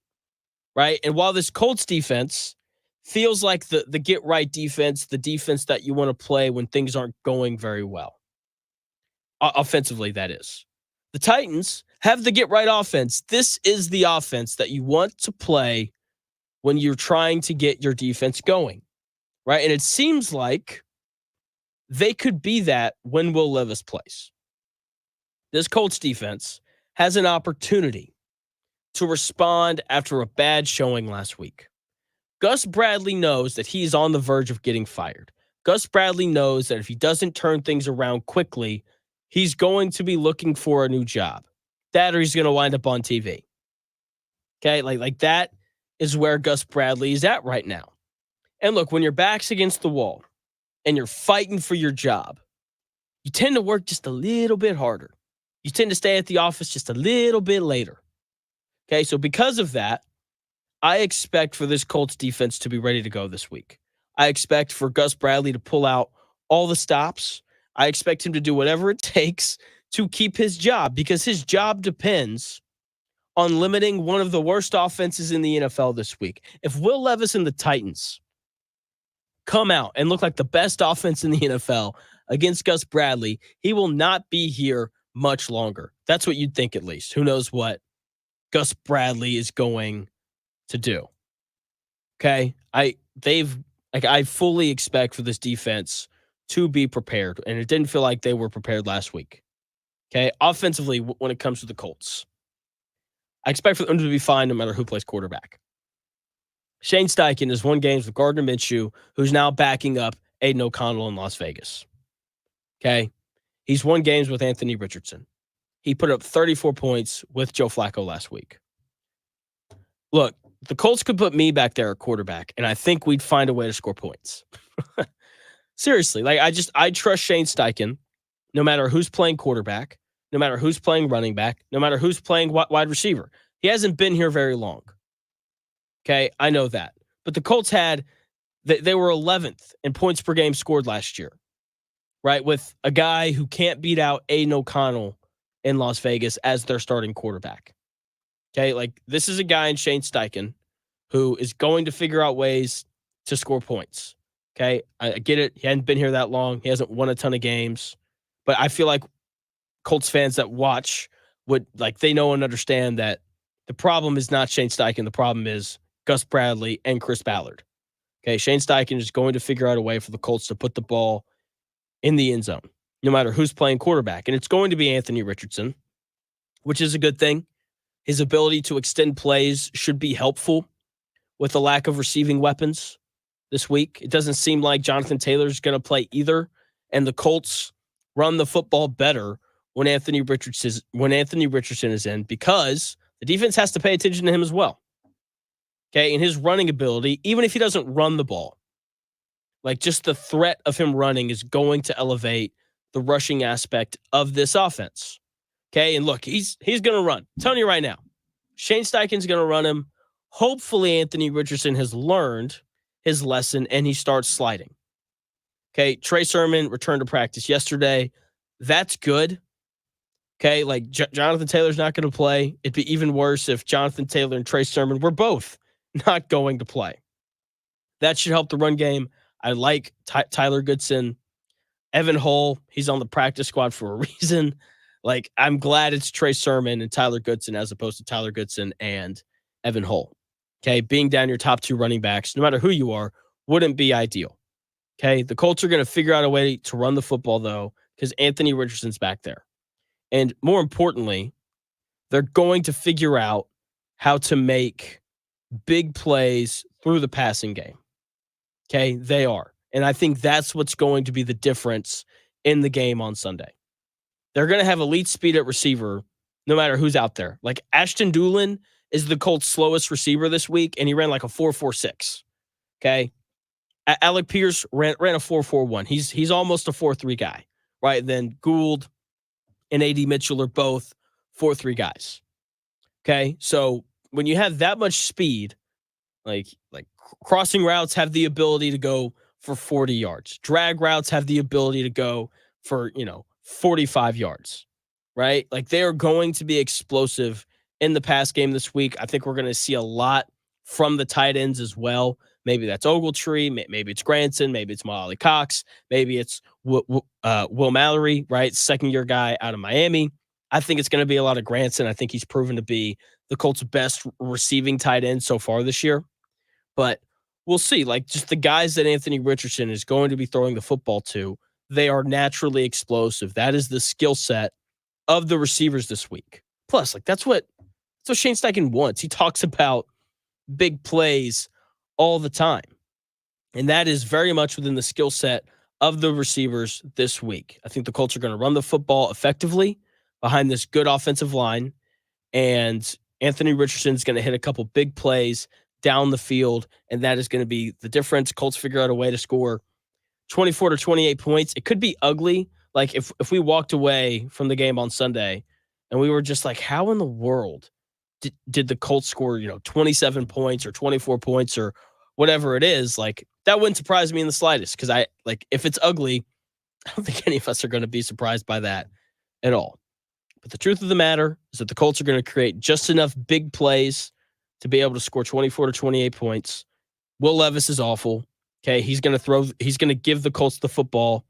right? And while this Colts defense feels like the get right defense, the defense that you want to play when things aren't going very well, offensively, that is. The Titans have the get right offense. This is the offense that you want to play when you're trying to get your defense going, right? And it seems like they could be that when Will Levis plays. This Colts defense has an opportunity to respond after a bad showing last week. Gus Bradley knows that he's on the verge of getting fired. Gus Bradley knows that if he doesn't turn things around quickly, he's going to be looking for a new job. That or he's going to wind up on TV. Okay, like that is where Gus Bradley is at right now. And look, when your back's against the wall and you're fighting for your job, you tend to work just a little bit harder. You tend to stay at the office just a little bit later. Okay, so because of that, I expect for this Colts defense to be ready to go this week. I expect for Gus Bradley to pull out all the stops. I expect him to do whatever it takes to keep his job, because his job depends on limiting one of the worst offenses in the NFL this week. If Will Levis and the Titans come out and look like the best offense in the NFL against Gus Bradley, he will not be here much longer. That's what you'd think, at least. Who knows what Gus Bradley is going to do. Okay? I fully expect for this defense to be prepared, and it didn't feel like they were prepared last week. Okay? Offensively, when it comes to the Colts, I expect for them to be fine no matter who plays quarterback. Shane Steichen has won games with Gardner Minshew, who's now backing up Aiden O'Connell in Las Vegas. Okay? He's won games with Anthony Richardson. He put up 34 points with Joe Flacco last week. Look, the Colts could put me back there at quarterback, and I think we'd find a way to score points. Seriously, I trust Shane Steichen no matter who's playing quarterback, no matter who's playing running back, no matter who's playing wide receiver. He hasn't been here very long. Okay, I know that. But the Colts they were 11th in points per game scored last year, right? With a guy who can't beat out Aiden O'Connell in Las Vegas as their starting quarterback. Okay, this is a guy in Shane Steichen who is going to figure out ways to score points. Okay, I get it. He hadn't been here that long. He hasn't won a ton of games. But I feel like Colts fans that watch they know and understand that the problem is not Shane Steichen. The problem is Gus Bradley and Chris Ballard. Okay, Shane Steichen is going to figure out a way for the Colts to put the ball in the end zone, no matter who's playing quarterback. And it's going to be Anthony Richardson, which is a good thing. His ability to extend plays should be helpful with the lack of receiving weapons this week. It doesn't seem like Jonathan Taylor's going to play either, and the Colts run the football better when Anthony Richardson is in, because the defense has to pay attention to him as well. Okay, and his running ability, even if he doesn't run the ball, just the threat of him running is going to elevate the rushing aspect of this offense. Okay, and look, he's going to run. I'm telling you right now, Shane Steichen's going to run him. Hopefully, Anthony Richardson has learned his lesson and he starts sliding. Okay, Trey Sermon returned to practice yesterday. That's good. Okay, Jonathan Taylor's not going to play. It'd be even worse if Jonathan Taylor and Trey Sermon were both not going to play. That should help the run game. I like Tyler Goodson. Evan Hull, he's on the practice squad for a reason. I'm glad it's Trey Sermon and Tyler Goodson as opposed to Tyler Goodson and Evan Hull. Okay, being down your top two running backs, no matter who you are, wouldn't be ideal. Okay, the Colts are going to figure out a way to run the football, though, because Anthony Richardson's back there. And more importantly, they're going to figure out how to make big plays through the passing game. Okay, they are. And I think that's what's going to be the difference in the game on Sunday. They're going to have elite speed at receiver no matter who's out there. Ashton Doolin is the Colts' slowest receiver this week, and he ran a 4.46. Okay? Alec Pierce ran a 4.41. He's almost a 4.3 guy, right? Then Gould and A.D. Mitchell are both 4.3 guys. Okay? So when you have that much speed, Crossing routes have the ability to go for 40 yards. Drag routes have the ability to go for, 45 yards, right? Like they are going to be explosive in the pass game this week. I think we're going to see a lot from the tight ends as well. Maybe that's Ogletree. Maybe it's Granson. Maybe it's Molly Cox. Maybe it's Will Mallory, right? Second-year guy out of Miami. I think it's going to be a lot of Granson. I think he's proven to be the Colts' best receiving tight end so far this year. But we'll see. Like, just the guys that Anthony Richardson is going to be throwing the football to, they are naturally explosive. That is the skill set of the receivers this week. Plus, like, that's what Shane Steichen wants. He talks about big plays all the time. And that is very much within the skill set of the receivers this week. I think the Colts are going to run the football effectively behind this good offensive line. And Anthony Richardson is going to hit a couple big plays down the field, and that is going to be the difference. Colts figure out a way to score 24 to 28 points. It could be ugly. Like if we walked away from the game on Sunday and we were just like, how in the world did the Colts score, 27 points or 24 points or whatever it is, like that wouldn't surprise me in the slightest. Cause if it's ugly, I don't think any of us are going to be surprised by that at all. But the truth of the matter is that the Colts are going to create just enough big plays to be able to score 24 to 28 points. Will Levis is awful. Okay. He's going to give the Colts the football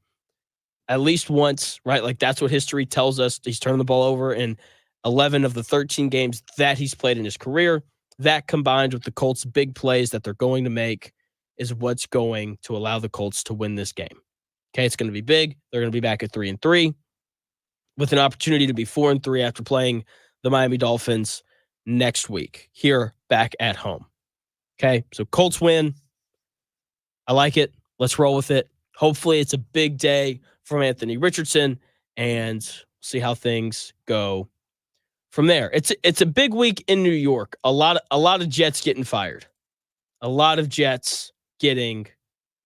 at least once, right? Like that's what history tells us. He's turned the ball over in 11 of the 13 games that he's played in his career. That combined with the Colts' big plays that they're going to make is what's going to allow the Colts to win this game. Okay. It's going to be big. They're going to be back at 3-3 with an opportunity to be 4-3 after playing the Miami Dolphins next week here back at home. Okay. So Colts win. I like it. Let's roll with it. Hopefully it's a big day from Anthony Richardson and see how things go from there. It's a big week in New York. A lot of Jets getting fired. A lot of Jets getting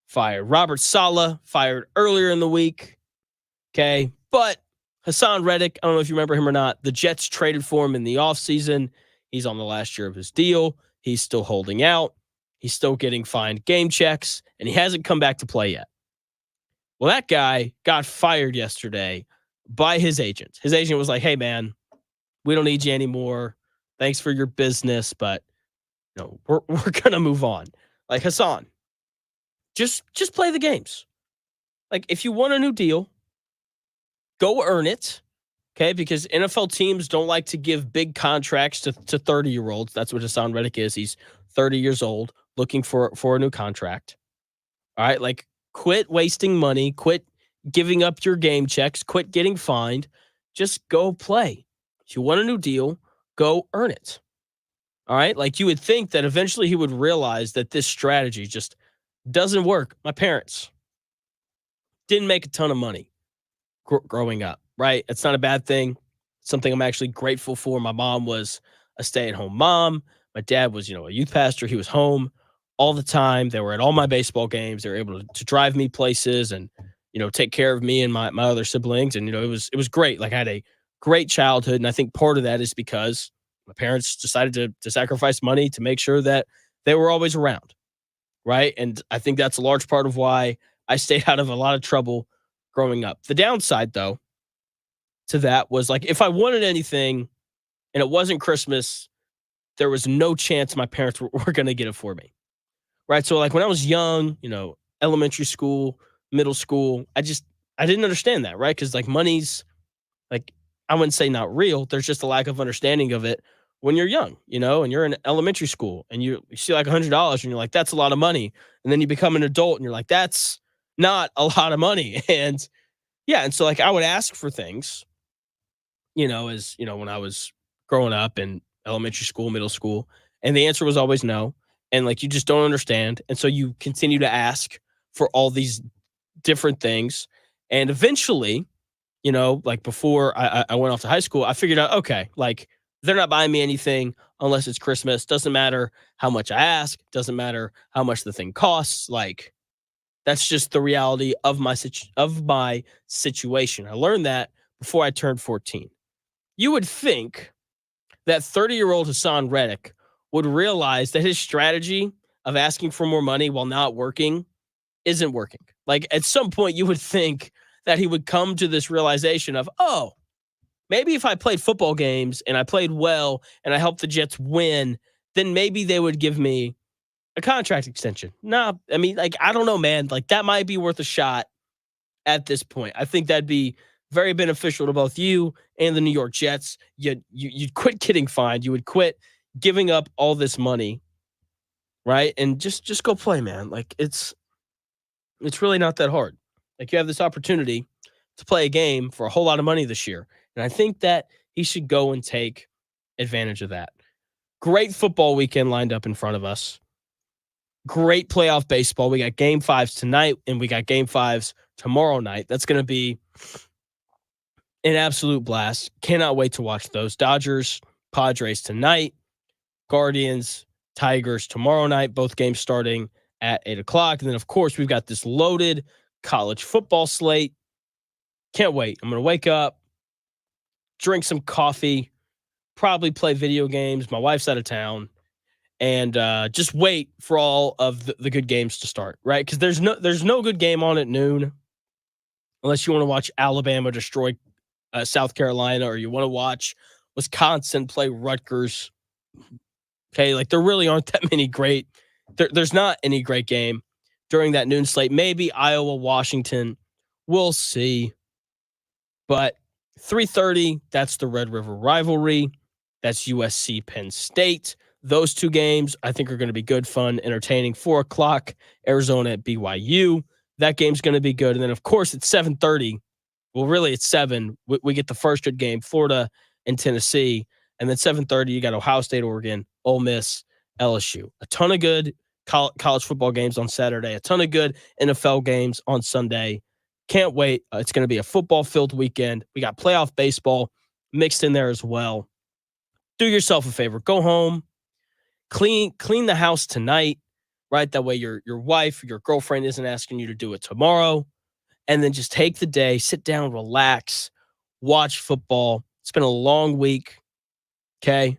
fired. Robert Saleh fired earlier in the week. Okay. But Haason Reddick, I don't know if you remember him or not. The Jets traded for him in the offseason. He's on the last year of his deal. He's still holding out. He's still getting fined game checks, and he hasn't come back to play yet. Well, that guy got fired yesterday by his agent. His agent was like, hey, man, we don't need you anymore. Thanks for your business, but we're going to move on. Like, Haason, just play the games. Like, if you want a new deal, go earn it. Okay, because NFL teams don't like to give big contracts to 30-year-olds. That's what Haason Reddick is. He's 30 years old, looking for a new contract. All right, like quit wasting money, quit giving up your game checks, quit getting fined. Just go play. If you want a new deal, go earn it. All right, like you would think that eventually he would realize that this strategy just doesn't work. My parents didn't make a ton of money growing up. Right? It's not a bad thing. Something I'm actually grateful for. My mom was a stay-at-home mom. My dad was, a youth pastor. He was home all the time. They were at all my baseball games. They were able to drive me places and, take care of me and my other siblings. And, it was great. Like I had a great childhood. And I think part of that is because my parents decided to sacrifice money to make sure that they were always around. Right? And I think that's a large part of why I stayed out of a lot of trouble growing up. The downside, though, to that was like if I wanted anything and it wasn't Christmas, there was no chance my parents were going to get it for me. Right? So like when I was young, elementary school, middle school, I didn't understand that, right? Cuz like money's like I wouldn't say not real, there's just a lack of understanding of it when you're young, and you're in elementary school and you see like $100 and you're like that's a lot of money. And then you become an adult and you're like that's not a lot of money. And yeah, and so like I would ask for things when I was growing up in elementary school, middle school, and the answer was always no. And like, you just don't understand. And so you continue to ask for all these different things. And eventually, like before I went off to high school, I figured out, okay, like they're not buying me anything unless it's Christmas. Doesn't matter how much I ask. Doesn't matter how much the thing costs. Like that's just the reality of my situation. I learned that before I turned 14. You would think that 30-year-old Haason Reddick would realize that his strategy of asking for more money while not working isn't working. Like at some point you would think that he would come to this realization of, oh, maybe if I played football games and I played well and I helped the Jets win, then maybe they would give me a contract extension. Nah, I mean, like, I don't know, man. Like that might be worth a shot at this point. I think that'd be very beneficial to both you and the New York Jets. You'd quit getting fined. You would quit giving up all this money, right? And just go play, man. Like it's really not that hard. Like you have this opportunity to play a game for a whole lot of money this year. And I think that he should go and take advantage of that. Great football weekend lined up in front of us. Great playoff baseball. We got game 5s tonight and we got game 5s tomorrow night. That's going to be an absolute blast. Cannot wait to watch those. Dodgers, Padres tonight. Guardians, Tigers tomorrow night. Both games starting at 8 o'clock. And then, of course, we've got this loaded college football slate. Can't wait. I'm going to wake up, drink some coffee, probably play video games. My wife's out of town. And just wait for all of the good games to start, right? Because there's no good game on at noon unless you want to watch Alabama destroy South Carolina, or you want to watch Wisconsin play Rutgers. Okay, like there really aren't that many great. There's not any great game during that noon slate. Maybe Iowa, Washington. We'll see. But 3:30, that's the Red River rivalry. That's USC Penn State. Those two games, I think, are going to be good, fun, entertaining. 4 o'clock, Arizona at BYU. That game's going to be good. And then, of course, it's 7:30. Well, really, it's 7. We get the first good game, Florida and Tennessee. And then 7:30, you got Ohio State, Oregon, Ole Miss, LSU. A ton of good college football games on Saturday. A ton of good NFL games on Sunday. Can't wait. It's going to be a football-filled weekend. We got playoff baseball mixed in there as well. Do yourself a favor. Go home. Clean the house tonight, right? That way your wife, your girlfriend isn't asking you to do it tomorrow. And then just take the day, sit down, relax, watch football. It's been a long week, okay?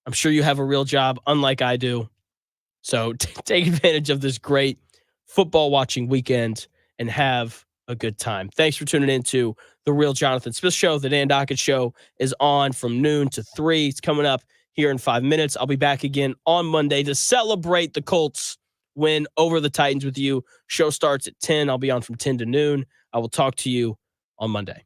I'm sure you have a real job, unlike I do. So take advantage of this great football watching weekend and have a good time. Thanks for tuning in to The Real Jonathan Smith Show. The Dan Dockett Show is on from noon to 3. It's coming up here in 5 minutes. I'll be back again on Monday to celebrate the Colts win over the Titans with you. Show starts at 10. I'll be on from 10 to noon. I will talk to you on Monday.